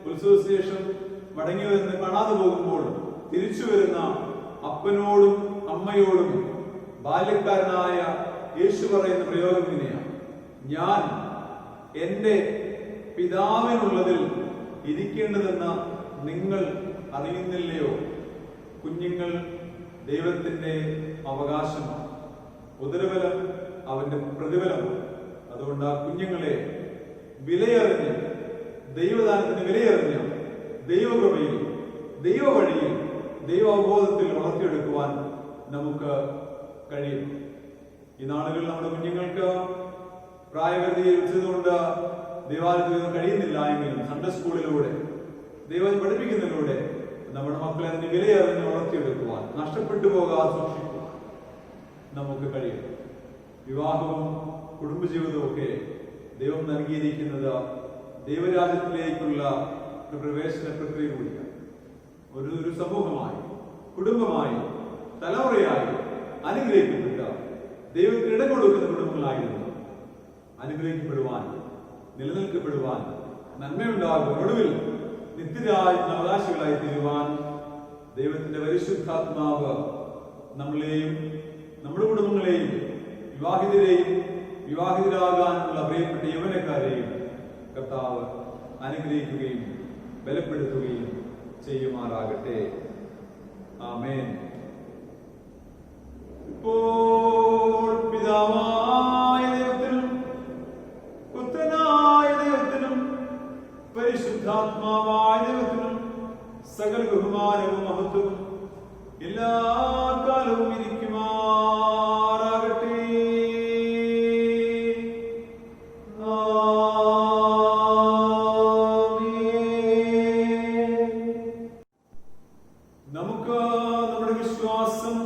ഉത്സവശേഷം മടങ്ങി വരുന്ന കാണാതെ പോകുമ്പോൾ തിരിച്ചു വരുന്ന അപ്പനോടും അമ്മയോടും ബാല്യക്കാരനായ യേശു പറയുന്ന പ്രയോഗം ഇങ്ങനെയാണ്: ഞാൻ എന്റെ പിതാവിനുള്ളതിൽ ഇരിക്കേണ്ടതെന്ന് നിങ്ങൾ അറിയുന്നില്ലയോ? കുഞ്ഞുങ്ങൾ ദൈവത്തിന്റെ അവകാശമാണ്. ഉദരബലം അവന്റെ പ്രതിഫലമാണ്. അതുകൊണ്ട് ആ കുഞ്ഞുങ്ങളെ വിലയറിഞ്ഞ്, ദൈവദാനത്തിന് വിലയറിഞ്ഞ് ദൈവകൃപയിൽ, ദൈവവഴിയിൽ, ദൈവാവബോധത്തിൽ വളർത്തിയെടുക്കുവാൻ നമുക്ക് കഴിയും. ഈ നാളുകളിൽ നമ്മുടെ കുഞ്ഞുങ്ങൾക്ക് പ്രായപരിധിയിൽ വെച്ചതുകൊണ്ട് ദൈവാലയത്തിൽ കഴിയുന്നില്ല എങ്കിലും സൺഡേ സ്കൂളിലൂടെ ദൈവം പഠിപ്പിക്കുന്നതിലൂടെ നമ്മുടെ മക്കളെ അതിന്റെ വിലയറിഞ്ഞ് വളർത്തിയെടുക്കുവാൻ, നഷ്ടപ്പെട്ടു പോകാതെ സൂക്ഷിക്കുവാൻ നമുക്ക് കഴിയും. വിവാഹവും കുടുംബജീവിതവും ഒക്കെ ദൈവം നൽകിയിരിക്കുന്നത് ദൈവരാജ്യത്തിലേക്കുള്ള ഒരു പ്രവേശന പ്രക്രിയ കൂടിയാണ്. ഒരു സമൂഹമായി, കുടുംബമായി, തലമുറയായി അനുഗ്രഹിക്കപ്പെട്ട ദൈവത്തിന് ഇടം കൊടുക്കുന്ന കുടുംബങ്ങളായിരുന്നു അനുഗ്രഹിക്കപ്പെടുവാൻ, നിലനിൽക്കപ്പെടുവാൻ, നന്മയുണ്ടാകും, ഒടുവിൽ നിത്യരായ അവകാശികളായി തീരുവാൻ ദൈവത്തിന്റെ പരിശുദ്ധാത്മാവ് നമ്മളെയും നമ്മുടെ കുടുംബങ്ങളെയും വിവാഹിതരെയും വിവാഹിതരാകാനുള്ള പ്രിയപ്പെട്ട യൗവനക്കാരെയും കർത്താവ് അനുഗ്രഹിക്കുകയും ബലപ്പെടുത്തുകയും ചെയ്യുമാറാകട്ടെ. ആമേൻ. ഇപ്പോൾ പിതാവായ ദൈവത്തിനും പുത്രനായ ദൈവത്തിനും പരിശുദ്ധാത്മാവായ ദൈവത്തിനും സകല ബഹുമാനവും മഹത്വവും എല്ലാ കാലവും ഇരിക്കുമാറാകട്ടെ. നമുക്ക് നമ്മുടെ വിശ്വാസം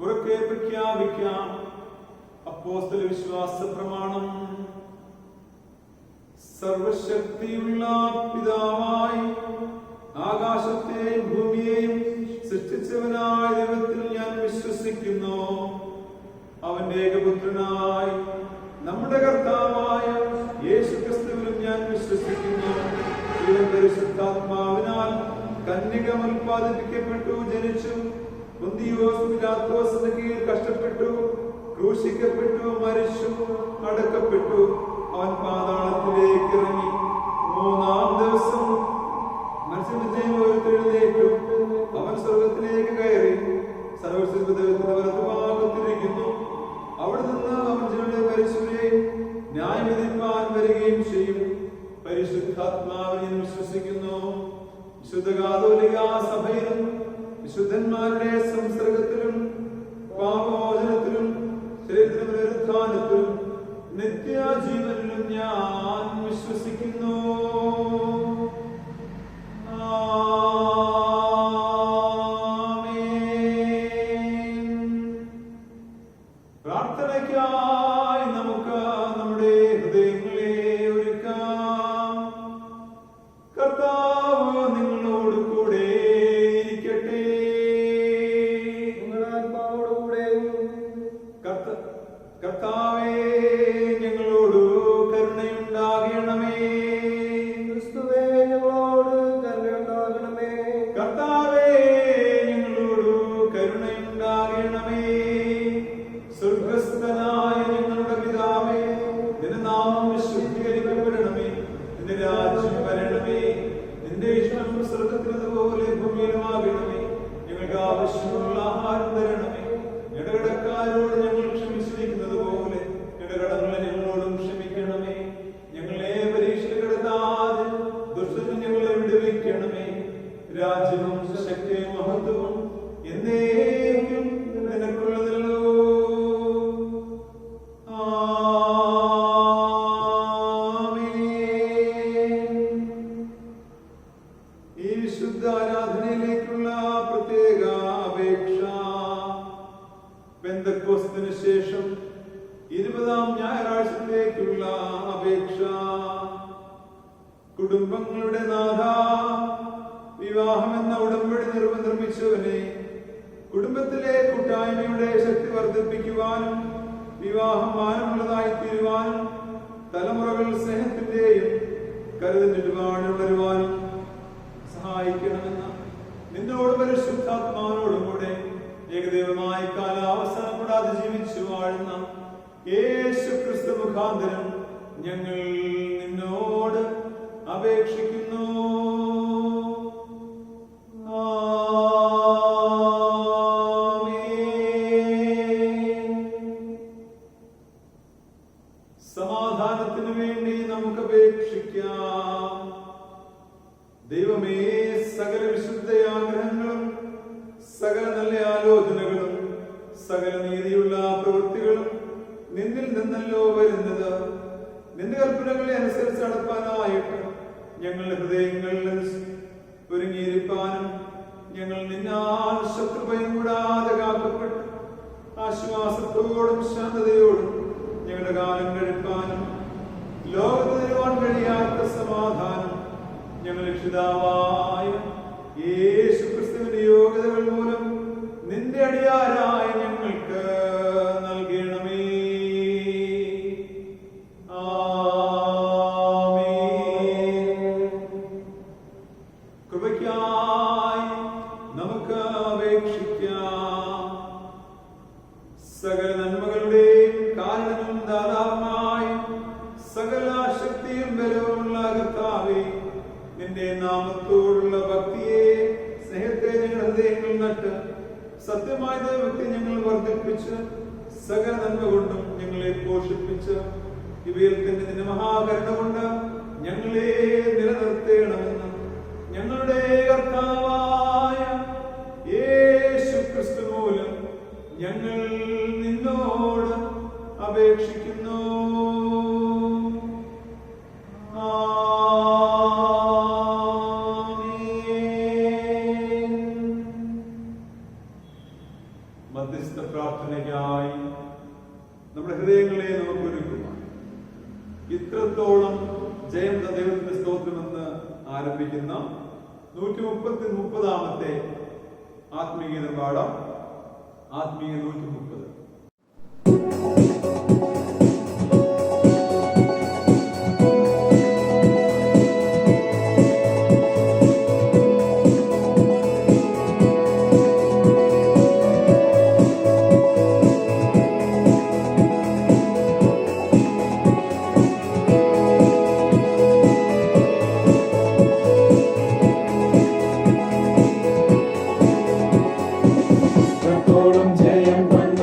ഉറക്കെ പ്രഖ്യാപിക്കാം. അപ്പോസ്തല വിശ്വാസ പ്രമാണം. സർവശക്തിയുള്ള പിതാവായി ആകാശത്തെയും ഭൂമിയെയും സൃഷ്ടിച്ചവനായ ദൈവത്തിൽ ഞാൻ വിശ്വസിക്കുന്നു. അവന്റെ ഏകപുത്രനായി നമ്മുടെ കർത്താവായ യേശുക്രിസ്തുവിലും ഞാൻ വിശ്വസിക്കുന്നു. ഇവൻ പരിശുദ്ധാത്മാവിനാൽ കന്യക ഉൽപ്പാദിപ്പിക്കപ്പെട്ടു, ജനിച്ചു, പൊന്തിയോസ് പിലാത്തോസിന്റെ കീഴിൽ കഷ്ടപ്പെട്ടു, ക്രൂശിക്കപ്പെട്ടു, മരിച്ചു, അടക്കപ്പെട്ടു. അവൻ പാതാളത്തിലേക്ക് ഇറങ്ങി, മൂന്നാം ദിവസം എഴുന്നേറ്റു. അവൻ സ്വർഗത്തിലേക്ക് കയറി സർവ്വശക്തന്റെ വലതുഭാഗത്തിരിക്കുന്നു. അവിടെ നിന്ന് അവൻ ജനങ്ങളുടെ പരിശുദ്ധരെയും ന്യായം വിധിപ്പാൻ വരികയും ചെയ്യും. പരിശുദ്ധാത്മാവിനെ വിശ്വസിക്കുന്നു. വിശുദ്ധ കാതോലിക്കാ സഭയിലും വിശുദ്ധന്മാരുടെ സംസർഗത്തിലും പാപമോചനത്തിലും ശരീരത്തിന്റെ പുനരുത്ഥാനത്തിലും നിത്യജീവനിലും ഞാൻ വിശ്വസിക്കുന്നു. പ്രാർത്ഥനയ്ക്കായി നമുക്ക് നമ്മുടെ ഹൃദയങ്ങളെ ഒരുക്കാം. കർത്താവ് നിങ്ങളോട് കൂടെ ഇരിക്കട്ടെ. കർത്താവേ, ഞങ്ങളോട് കരുണയുണ്ടാകണമേ.
ക്രിസ്തുവേ, ഞങ്ങളോട് കരുണയുണ്ടാകണമേ.
കർത്താവേ, ഞങ്ങളോട് കരുണയുണ്ടാകണമേ. സ്വർഗസ്ഥനായ ഞങ്ങളുടെ പിതാവേ, നിന്റെ നാമം വിശുദ്ധീകരിക്കപ്പെടണമേ. നിന്റെ രാജ്യം വരണമേ. നിന്റെ ഇഷ്ടം സ്വർഗത്തിലതുപോലെ ഭൂമിയിലുമാകണമേ. ഞങ്ങൾക്ക് ആവശ്യമുള്ള ആഹാരം തരണമേ. ഞങ്ങളുടെ കടക്കാരോട് ഞങ്ങൾ ക്ഷമിച്ചിരിക്കുന്നത് പോലെ പെന്തക്കോസ്തിന് ശേഷം 20-ാം ഞായറാഴ്ചത്തേക്കുള്ള അപേക്ഷ. കുടുംബങ്ങളുടെ നാഥ, വിവാഹമെന്ന ഉടമ്പടി നിർമ്മിച്ചവനെ, കുടുംബത്തിലെ കൂട്ടായ്മയുടെ ശക്തി വർദ്ധിപ്പിക്കുവാനും വിവാഹം മാനമുള്ളതായി തീരുവാനും തലമുറകൾ സ്നേഹത്തിന്റെയും കരുതൽ ചുറ്റുപാടുള്ളരുവാനും സഹായിക്കണമെന്ന് നിന്നോട് പരിശുദ്ധാത്മാവിനോടും കൂടെ ഏകദൈവമായ കാലാവസാനം കൂടാതെ ജീവിച്ചു വാഴുന്ന യേശു ക്രിസ്തു മുഖാന്തരം ഞങ്ങൾ നിന്നോട് അപേക്ഷിക്കുന്നു. സമാധാനത്തിനു വേണ്ടി നമുക്ക് അപേക്ഷിക്കാം. ദൈവമേ, സകല വിശുദ്ധയാഗ്രഹങ്ങളും സകല നല്ല ആലോചനകളും സകല നീതിയുള്ള പ്രവൃത്തികളും നിന്നിൽ നിന്നല്ലോ വരുന്നത്. നിന്റെ കൽപ്പനകളെ അനുസരിച്ച് നടപ്പാനായിട്ട് ഞങ്ങളുടെ ഹൃദയങ്ങളിൽ ഒരുങ്ങിയിരിക്കാനും ഞങ്ങൾ നിന്നാൽ ശത്രുഭയം കൂടാതെ കാക്കപ്പെട്ട് ആശ്വാസത്തോടും ശാന്തതയോടും ഞങ്ങളുടെ കാലം കഴിപ്പാനും ലോകത്ത് തരുവാൻ കഴിയാത്ത സമാധാനം ഞങ്ങൾ രക്ഷിതാവായ യേശു ക്രിസ്തുവിന്റെ യോഗ്യതകൾ മൂലം നിന്റെ അടിയാരായ ഞങ്ങൾക്ക് നൽകണമേ. കൃപയ്ക്കായി നമുക്ക് അപേക്ഷിക്കാം. സകല നന്മകളുടെയും കാരണവും ദാതാവുമായ സകല ശക്തിയും ബലവുമുള്ള കർത്താവേ, നിന്റെ നാമത്തോടുള്ള ഭക്തിയെ സ്നേഹത്തെ ഞങ്ങളുടെ ഹൃദയങ്ങൾ നട്ട് സത്യമായ ദൈവത്തെ ഞങ്ങൾ വർദ്ധിപ്പിച്ച് സകല നന്മ കൊണ്ടും ഞങ്ങളെ പോഷിപ്പിച്ച് ഇവയിൽ തന്നെ നിന്റെ മഹാകരുണ കൊണ്ട് ഞങ്ങളെ നിലനിർത്തേണമെന്ന് ഞങ്ങളുടെ കർത്താവായ യേശു ക്രിസ്തു മൂലം ഞങ്ങൾ നിന്നോട് അപേക്ഷിക്കുന്നു. മധ്യസ്ഥ പ്രാർത്ഥനയ്ക്കായി നമ്മുടെ ഹൃദയങ്ങളെ നമുക്ക് ഒരുക്കുവാൻ ഇത്രത്തോളം ജയം ദൈവത്തിന്റെ സ്തോത്രമെന്ന് ആരംഭിക്കുന്ന 130-ാമത്തെ ആത്മീയത പാഠം. ആത്മീയ 130.
ജയം വന്ന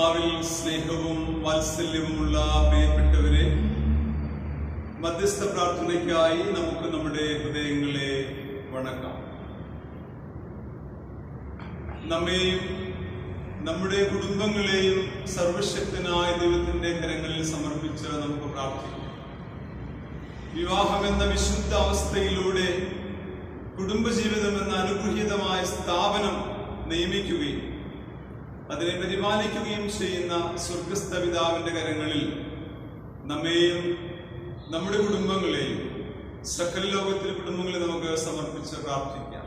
കർത്താവിൽ സ്നേഹവും വാത്സല്യവുമുള്ള പ്രിയപ്പെട്ടവരെ, മധ്യസ്ഥ പ്രാർത്ഥനയ്ക്കായി നമുക്ക് നമ്മുടെ ഹൃദയങ്ങളെ വണക്കാം. നമ്മെയും നമ്മുടെ കുടുംബങ്ങളെയും സർവശക്തനായ ദൈവത്തിന്റെ കരങ്ങളിൽ സമർപ്പിച്ച് നമുക്ക് പ്രാർത്ഥിക്കാം. വിവാഹം എന്ന വിശുദ്ധ അവസ്ഥയിലൂടെ കുടുംബജീവിതം എന്ന അനുഗ്രഹീതമായ സ്ഥാപനം നിയമിക്കുകയും അതിനെ പരിപാലിക്കുകയും ചെയ്യുന്ന സ്വർഗസ്ഥ പിതാവിന്റെ കരങ്ങളിൽ നമ്മെയും നമ്മുടെ കുടുംബങ്ങളെയും സകല ലോകത്തിലെ കുടുംബങ്ങളെ നമുക്ക് സമർപ്പിച്ച് പ്രാർത്ഥിക്കാം.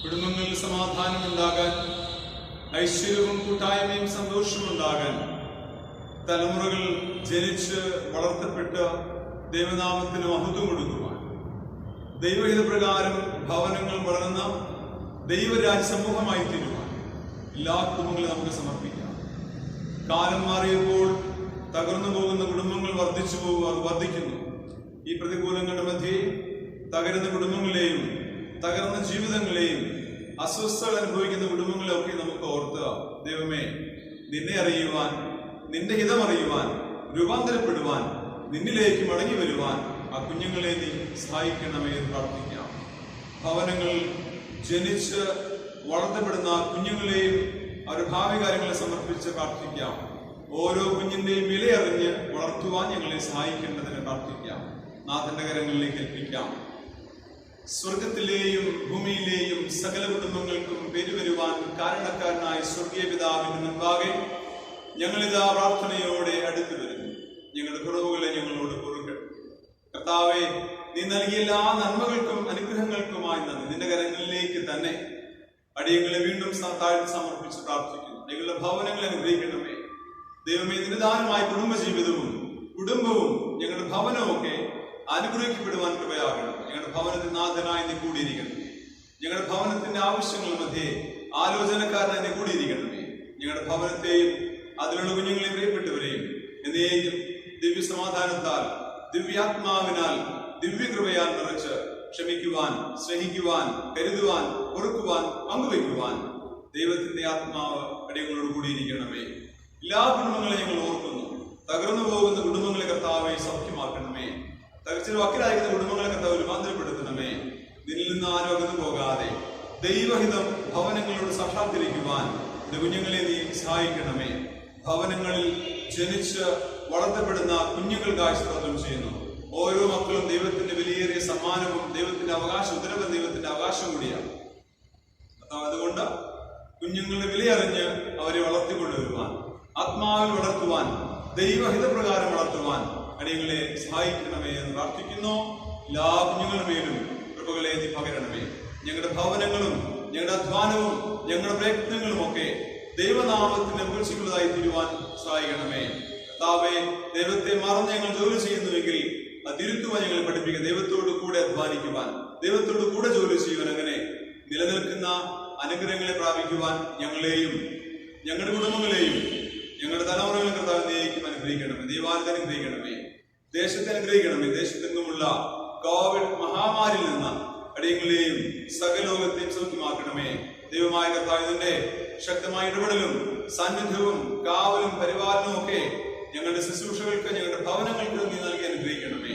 കുടുംബങ്ങളിൽ സമാധാനം ഉണ്ടാകാൻ, ഐശ്വര്യവും കൂട്ടായ്മയും സന്തോഷവും ഉണ്ടാകാൻ, തലമുറകൾ ജനിച്ച് വളർത്തപ്പെട്ട് ദൈവനാമത്തിന് മഹത്വം കൊടുക്കുവാൻ, ദൈവഹിതപ്രകാരം ഭവനങ്ങൾ വളർന്ന ദൈവരാജ്യ സമൂഹമായി തീരുവാൻ എല്ലാ കുടുംബങ്ങളെ നമുക്ക് സമർപ്പിക്കാം. കാലം മാറിയപ്പോൾ തകർന്നു പോകുന്ന കുടുംബങ്ങൾ വർദ്ധിക്കുന്നു. ഈ പ്രതികൂലങ്ങളുടെ മധ്യേ തകരുന്ന കുടുംബങ്ങളെയും തകർന്ന ജീവിതങ്ങളെയും അസ്വസ്ഥത അനുഭവിക്കുന്ന കുടുംബങ്ങളെയൊക്കെ നമുക്ക് ഓർത്ത്, ദൈവമേ, നിന്നെ അറിയുവാൻ, നിന്റെ ഹിതം അറിയുവാൻ, രൂപാന്തരപ്പെടുവാൻ, നിന്നിലേക്ക് മടങ്ങി വരുവാൻ ആ കുഞ്ഞുങ്ങളെ നീ സഹായിക്കണമേ എന്ന് പ്രാർത്ഥിക്കാം. ഭവനങ്ങൾ ജനിച്ച് വളർത്തപ്പെടുന്ന കുഞ്ഞുങ്ങളെയും അവരുടെ ഭാവി കാര്യങ്ങളെ സമർപ്പിച്ച് പ്രാർത്ഥിക്കാം. ഓരോ കുഞ്ഞിന്റെയും വിലയറിഞ്ഞ് വളർത്തുവാൻ ഞങ്ങളെ സഹായിക്കേണ്ടതിന് പ്രാർത്ഥിക്കാം. നാഥന്റെ കരങ്ങളിലേക്ക് ഏൽപ്പിക്കാം. സ്വർഗത്തിലെയും ഭൂമിയിലെയും സകല കുടുംബങ്ങൾക്കും പേരുവരുവാൻ കാരണക്കാരനായ സ്വർഗീയ പിതാവിന്റെ മുൻപാകെ ഞങ്ങളിതാ പ്രാർത്ഥനയോടെ അടുത്തു വരുന്നു. ഞങ്ങളുടെ കുറവുകളെ ഞങ്ങളോട് പൊറുക്കണം. കർത്താവെ, നീ നൽകിയ എല്ലാ നന്മകൾക്കും അനുഗ്രഹങ്ങൾക്കുമായി നന്ദി. നിന്റെ കരങ്ങളിലേക്ക് തന്നെ അടിയങ്ങളെ വീണ്ടും താഴ്ത്തി സമർപ്പിച്ച് പ്രാർത്ഥിക്കുന്നു. ഞങ്ങളുടെ ഭവനങ്ങളെ അനുഗ്രഹിക്കണമേ. ദൈവമേ, നിരദാനമായ കുടുംബജീവിതവും കുടുംബവും ഞങ്ങളുടെ ഭവനവും ഒക്കെ അനുഗ്രഹിക്കപ്പെടുവാൻ കൃപയാകണം. ഞങ്ങളുടെ ഭവനത്തിൽ നാഥനായി നീ കൂടിയിരിക്കണമേ. ഞങ്ങളുടെ ഭവനത്തിന്റെ ആവശ്യങ്ങൾ മധ്യേ ആലോചനക്കാരനായി നീ കൂടിയിരിക്കണമേ. ഞങ്ങളുടെ ഭവനത്തെയും അതിലുള്ള കുഞ്ഞുങ്ങളെയും പ്രിയപ്പെട്ടവരെയും എന്നേക്കും ദിവ്യ സമാധാനത്താൽ, ദിവ്യാത്മാവിനാൽ, ദിവ്യകൃപയാൽ നിറച്ച് ക്ഷമിക്കുവാൻ, സ്നേഹിക്കുവാൻ, കരുതുവാൻ, പൊറുക്കുവാൻ, പങ്കുവയ്ക്കുവാൻ ദൈവത്തിന്റെ ആത്മാവ് അടിയങ്ങളോട് കൂടിയിരിക്കണമേ. എല്ലാ കുടുംബങ്ങളെയും ഞങ്ങൾ ഓർക്കുന്നു. തകർന്നു പോകുന്ന കുടുംബങ്ങളെ കർത്താവെ സൗഖ്യമാക്കണമേ. തകർച്ചയിൽ വക്കിലായിരിക്കുന്ന കുടുംബങ്ങളെ കർത്താവ് രൂപാന്തരപ്പെടുത്തണമേ. നിന്നിൽ നിന്ന് ആരോഗ്യം പോകാതെ ദൈവഹിതം ഭവനങ്ങളോട് സാക്ഷാത്കരിക്കുവാൻ കുഞ്ഞുങ്ങളെ നീ സഹായിക്കണമേ. ഭവനങ്ങളിൽ ജനിച്ച് വളർത്തപ്പെടുന്ന കുഞ്ഞുങ്ങൾക്കായി സ്തോത്രം ചെയ്യുന്നു. ഓരോ മക്കളും ദൈവത്തിന്റെ വിലയേറിയ സമ്മാനവും ദൈവത്തിന്റെ അവകാശം, ഉത്തരവും ദൈവത്തിന്റെ അവകാശം കൂടിയാണ്. അതുകൊണ്ട് കുഞ്ഞുങ്ങളുടെ വിലയറിഞ്ഞ് അവരെ വളർത്തിക്കൊണ്ടുവരുവാൻ, ആത്മാവിൽ വളർത്തുവാൻ, ദൈവഹിതപ്രകാരം വളർത്തുവാൻ അടിയങ്ങളെ സഹായിക്കണമേ എന്ന് പ്രാർത്ഥിക്കുന്നു. എല്ലാ കുഞ്ഞുങ്ങളുടെ മേലും കൃപകളെ നീ പകരണമേ. ഞങ്ങളുടെ ഭവനങ്ങളും ഞങ്ങളുടെ അധ്വാനവും ഞങ്ങളുടെ പ്രയത്നങ്ങളും ഒക്കെ ദൈവനാമത്തിന് കുറിച്ചുള്ളതായി തീരുവാൻ സഹായിക്കണമേ. കർത്താവേ, ദൈവത്തെ മറന്ന് ഞങ്ങൾ ജോലി ചെയ്യുന്നുവെങ്കിൽ അത് തിരുത്തുവാൻ ഞങ്ങളെ പഠിപ്പിക്കുക. ദൈവത്തോട് കൂടെ അധ്വാനിക്കുവാൻ, ദൈവത്തോട് കൂടെ ജോലി ചെയ്യുവാൻ, അങ്ങനെ നിലനിൽക്കുന്ന അനുഗ്രഹങ്ങളെ പ്രാപിക്കുവാൻ ഞങ്ങളെയും ഞങ്ങളുടെ കുടുംബങ്ങളെയും ഞങ്ങളുടെ തലമുറകളെ കർത്താവ് നീക്കും അനുഗ്രഹിക്കണമേ. ദൈവാലയത്തെ അനുഗ്രഹിക്കണമേ. ദേശത്തെ അനുഗ്രഹിക്കണമേ. ദേശത്തെങ്ങുമുള്ള കോവിഡ് മഹാമാരിയിൽ നിന്ന് അടിയങ്ങളെയും സകലോകത്തെയും സൗഖ്യമാക്കണമേ. ദൈവമായ കർത്താവിന്റെ ശക്തമായ ഇടപെടലും സാന്നിധ്യവും കാവലും പരിപാലനവും ഒക്കെ ഞങ്ങളുടെ ശുശ്രൂഷകൾക്ക്, ഞങ്ങളുടെ ഭവനങ്ങൾക്ക് നീ നൽകി അനുഗ്രഹിക്കണമേ.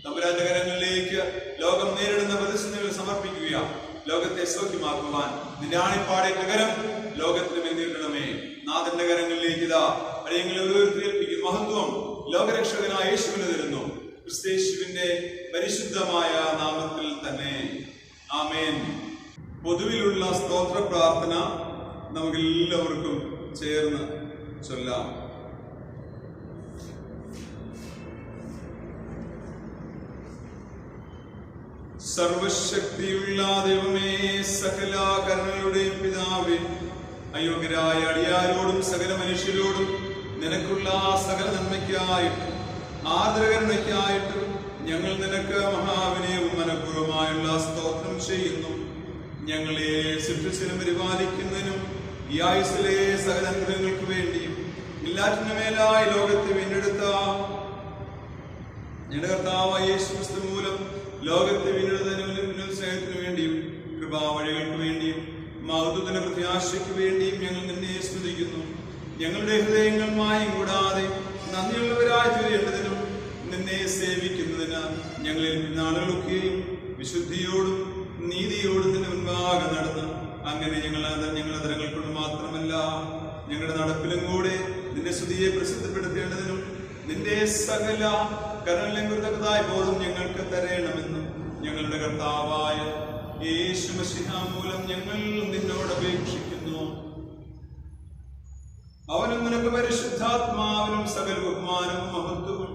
തമ്പുരാന്റെ കരങ്ങളിലേക്ക് ലോകം നേരിടുന്ന പ്രതിസന്ധികൾ സമർപ്പിക്കുക. ലോകത്തെ സൗഖ്യമാക്കുവാൻ നിന്റെ ആണിപ്പാടെ കരം ലോകത്തിന് മേൽ നീട്ടണമേ. നാഥന്റെ കരങ്ങളിലേക്ക് ഇതാ അടിയങ്ങളെ ഉയർത്തിയേൽപ്പിക്കും. മഹത്വം ലോകരക്ഷകനായ യേശുവിന് തരുന്നു. ക്രിസ്തയേശുവിന്റെ പരിശുദ്ധമായ നാമത്തിൽ തന്നെ. ആമേൻ. പൊതുവിലുള്ള സ്തോത്ര പ്രാർത്ഥന നമുക്കെല്ലാവർക്കും ചേർന്ന് ചൊല്ലാം. സർവശക്തിയുള്ള ദൈവമേ, സകല കരുണയുടെയും പിതാവേ, അയോഗ്യരായ അടിയാരോടും സകല മനുഷ്യരോടും നിനക്കുള്ള സകല നന്മയ്ക്കായിട്ടും ആദരകരുണയ്ക്കായിട്ടും ഞങ്ങൾ നിനക്ക് മഹാവിനയവും മനഃപൂർവ്വമായുള്ള സ്തോത്രം ചെയ്യുന്നു. ഞങ്ങളെ സൃഷ്ടിച്ചതിനും പരിപാലിക്കുന്നതിനും ഈ ആയുസ്സിലെ സകല അനുഗ്രഹങ്ങൾക്ക് വേണ്ടിയും എല്ലാറ്റിനുമേലായി ലോകത്തെ വീണ്ടെടുത്ത ഞങ്ങളുടെ കർത്താവായ യേശുക്രിസ്തു മൂലം ലോകത്തെ വീണ്ടെടുത്തതിനും സ്നേഹത്തിനു വേണ്ടിയും കൃപാവഴികൾക്ക് വേണ്ടിയും മഹത്വത്തിന്റെ പ്രത്യാശയ്ക്ക് വേണ്ടിയും ഞങ്ങൾ നിന്നെ സ്തുതിക്കുന്നു. ഞങ്ങളുടെ ഹൃദയങ്ങൾ മായം കൂടാതെ നന്ദിയുള്ളവരായി തീരേണ്ടതിനും നിന്നെ സേവിക്കുന്നതിന് ഞങ്ങളിൽ നാളുകളൊക്കെയും വിശുദ്ധിയോടും നീതിയോടും നിന്റെ മുൻപാകെ നടന്ന് അങ്ങനെ ഞങ്ങളുടെ തരങ്ങൾ കൊണ്ട് മാത്രമല്ല ഞങ്ങളുടെ നടപ്പിലും കൂടെ നിന്റെ സ്തുതിയെ പ്രസിദ്ധപ്പെടുത്തേണ്ടതിനും നിന്റെ സകല കരുണലംഘിതമായ ബോധം ഞങ്ങൾക്ക് തരണമെന്നും ഞങ്ങളുടെ കർത്താവായ യേശു മശിഹ മൂലം ഞങ്ങൾ നിന്നോട് അപേക്ഷിക്കുന്നു. അവനും നിനക്ക് പരിശുദ്ധാത്മാവിനും സകല ബഹുമാനവും മഹത്വവും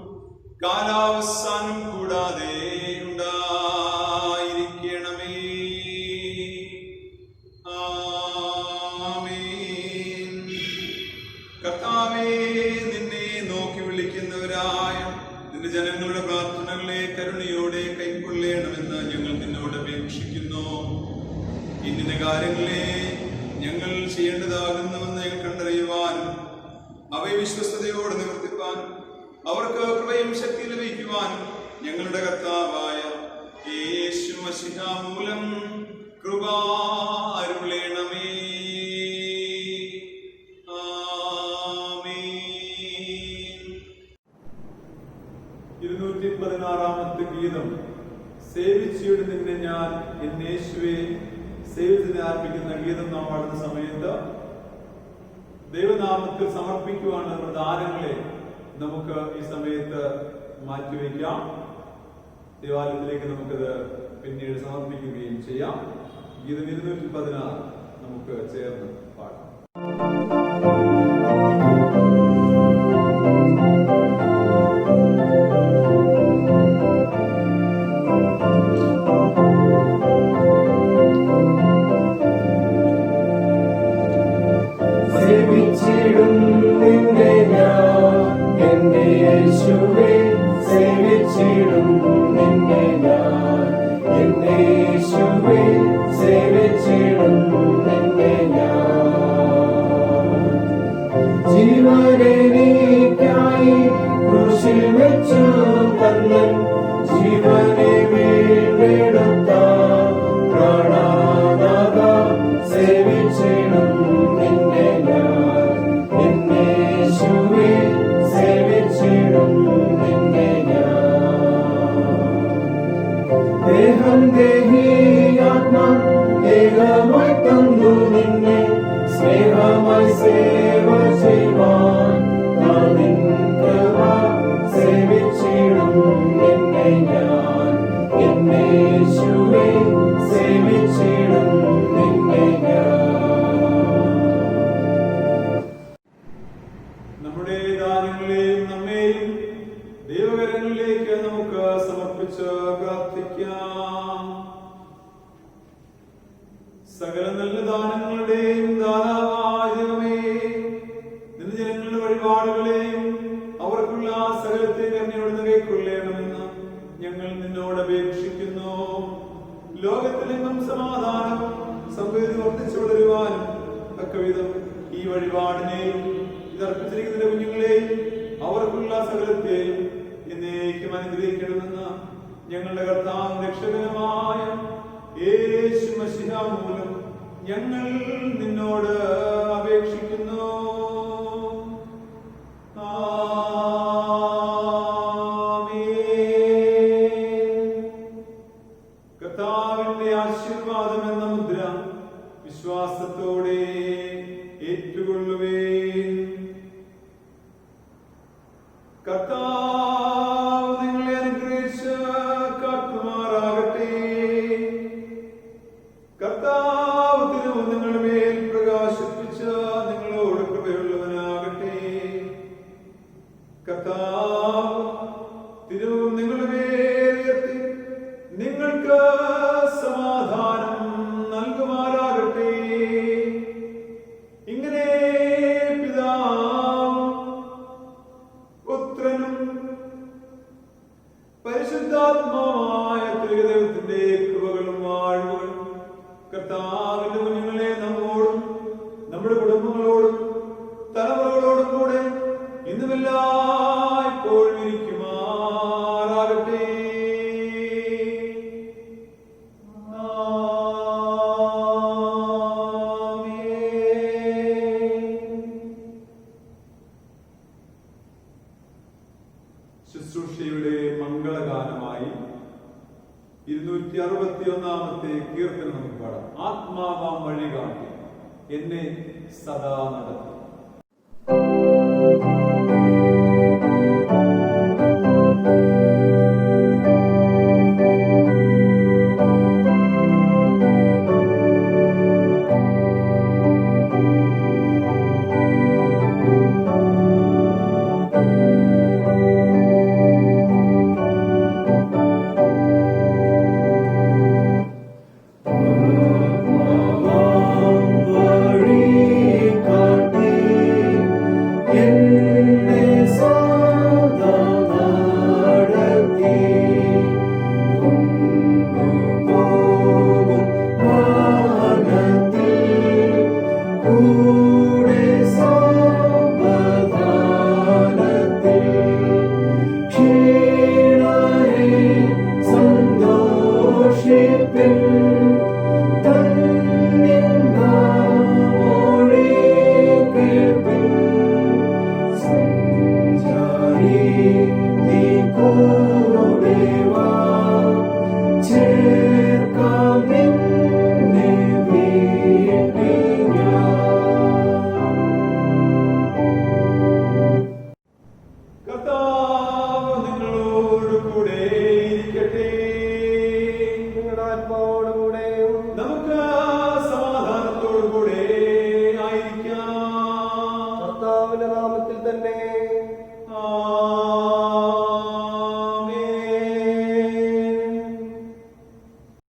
കാലാവസാനം കൂടാതെ ഉണ്ടായിരിക്കണമേ. ആമേൻ. കർത്താവേ, നിന്നെ നോക്കി വിളിക്കുന്നവരായ നിന്റെ ജനങ്ങളുടെ പ്രാർത്ഥനകളെ കരുണയോടെ കൈക്കൊള്ളണമെന്ന് ഞങ്ങൾ നിന്നോട് അപേക്ഷിക്കുന്നു. ഇന്ന കാര്യങ്ങളെ ഞങ്ങൾ ചെയ്യേണ്ടതാകുന്നുവെന്ന് ഞങ്ങൾ കണ്ടറിയുവാനും അവയെ വിശ്വസ്തയോടെ നിവർത്തിപ്പാനും അവർക്ക് കൃപയും ശക്തി ലഭിക്കുവാനും ഞങ്ങളുടെ കർത്താവായ യേശു മശിഹ മൂലം കൃപ അരുളേണമേ. ആമേൻ. 216 ഗീതം. സേവിച്ചിയുടെ നിന്നെ ഞാൻ എന്നേശുവേ സേവിച്ചതിനെ ആരംഭിക്കുന്ന ഗീതം നാം പാടുന്ന സമയത്ത് ദൈവനാമത്തിൽ സമർപ്പിക്കുവാനുള്ള നമ്മുടെ ദാനങ്ങളെ നമുക്ക് ഈ സമയത്ത് മാറ്റിവെക്കാം. ദേവാലയത്തിലേക്ക് നമുക്കത് പിന്നീട് സമർപ്പിക്കുകയും ചെയ്യാം. ഗീതം 216 നമുക്ക് ചേർന്ന് പാടാം.
സേവിച്ചിടും നിന്നെ ഞാൻ എന്റെ യേശുവേ, സേവിച്ചിടും നിന്നെ ഞാൻ എന്റെ യേശുവേ, സേവിച്ചിടും നിന്നെ ഞാൻ. ജീവനെനിക്കായി ക്രൂശിൽ വെച്ചു തന്നൻ, ജീവനെ വീണ്ടെടുത്ത പ്രാണനാഥ, സേവിച്ചിടും നിന്നെ ഞാൻ എന്റെ യേശുവേ, സേവിച്ചിടും നിന്നെ ഞാൻ. ദേഹം ദേഹി ആത്മാ ഏകമായി തന്നു നിന്നെ, സ്നേഹമായി സേവ ചെയ്യുവാൻ ഞാൻ നിൻ കൃപ, സേവിച്ചിടും നിന്നെ ഞാൻ എന്റെ യേശുവേ, സേവിച്ചിടും നിന്നെ ഞാൻ.
നമ്മുടെ ദാനങ്ങളെയും നമ്മെയും ദൈവകരങ്ങളിലേക്ക് നമുക്ക് സമർപ്പിച്ച് പ്രാർത്ഥിക്കാം. സകല നല്ല ദാനങ്ങളുടെയും ദാതാവായ ദൈവമേ, നിന്റെ ജനങ്ങളുടെ വഴിപാടുകളെയും അവർക്കുള്ള സകലത്തെയും കരുണയോടെ കൈക്കൊള്ളണമെന്ന് ഞങ്ങൾ നിന്നോട് അപേക്ഷിക്കുന്നു. ലോകത്തിലെങ്ങും സമാധാനവും സമൃദ്ധി വർദ്ധിച്ചു വളരുവാനും തക്കവിധം ഈ വഴിപാടിനെയും ഇതർപ്പിച്ചിരിക്കുന്ന കുഞ്ഞുങ്ങളെയും അവർക്കുള്ള സകലത്തെയും എന്നേക്കും അനുഗ്രഹിക്കണമെന്ന് ഞങ്ങളുടെ കർത്താവും രക്ഷകനുമായ യേശു മശിഹ മൂലം ഞങ്ങൾ നിന്നോട് അപേക്ഷിക്കുന്നു. കർത്താവിന്റെ ആശീർവാദം എന്ന മുദ്ര വിശ്വാസത്തോടെ ഏറ്റുകൊള്ളുവേൻ. കർത്താവ് നിങ്ങളെ അനുഗ്രഹിച്ച് കാക്കുമാറാകട്ടെ. കർത്താവ് തിരുവും നിങ്ങളുടെ മേൽ പ്രകാശിപ്പിച്ച് നിങ്ങളോട് കൃപയുള്ളവനാകട്ടെ. കർത്താവ് തിരുവും നിങ്ങളുടെ മേൽ ഉയർത്തി നിങ്ങൾക്ക് സമാധാനം നൽകുമാറാകട്ടെ. ഇങ്ങനെ പിതാവും പുത്രനും പരിശുദ്ധാത്മാവായ ത്രിദൈവത്തിന്റെ കൃപകളും വാഴ്വുകളും കർത്താവിന്റെ കുഞ്ഞുങ്ങളെ നമ്മോടും നമ്മുടെ കുടുംബങ്ങളോടും തലമുറകളോടും കൂടെ ഇന്നുമെല്ലായ്പ്പോഴും ഇരിക്കുമാറാകട്ടെ. ആമേൻ. ശുശ്രൂഷയുടെ മംഗളഗാനമായി 261 കീർത്തനം നമുക്ക് പാടാം. ആത്മാവാം വഴി കാട്ടി എന്നെ സദാ നടത്തി.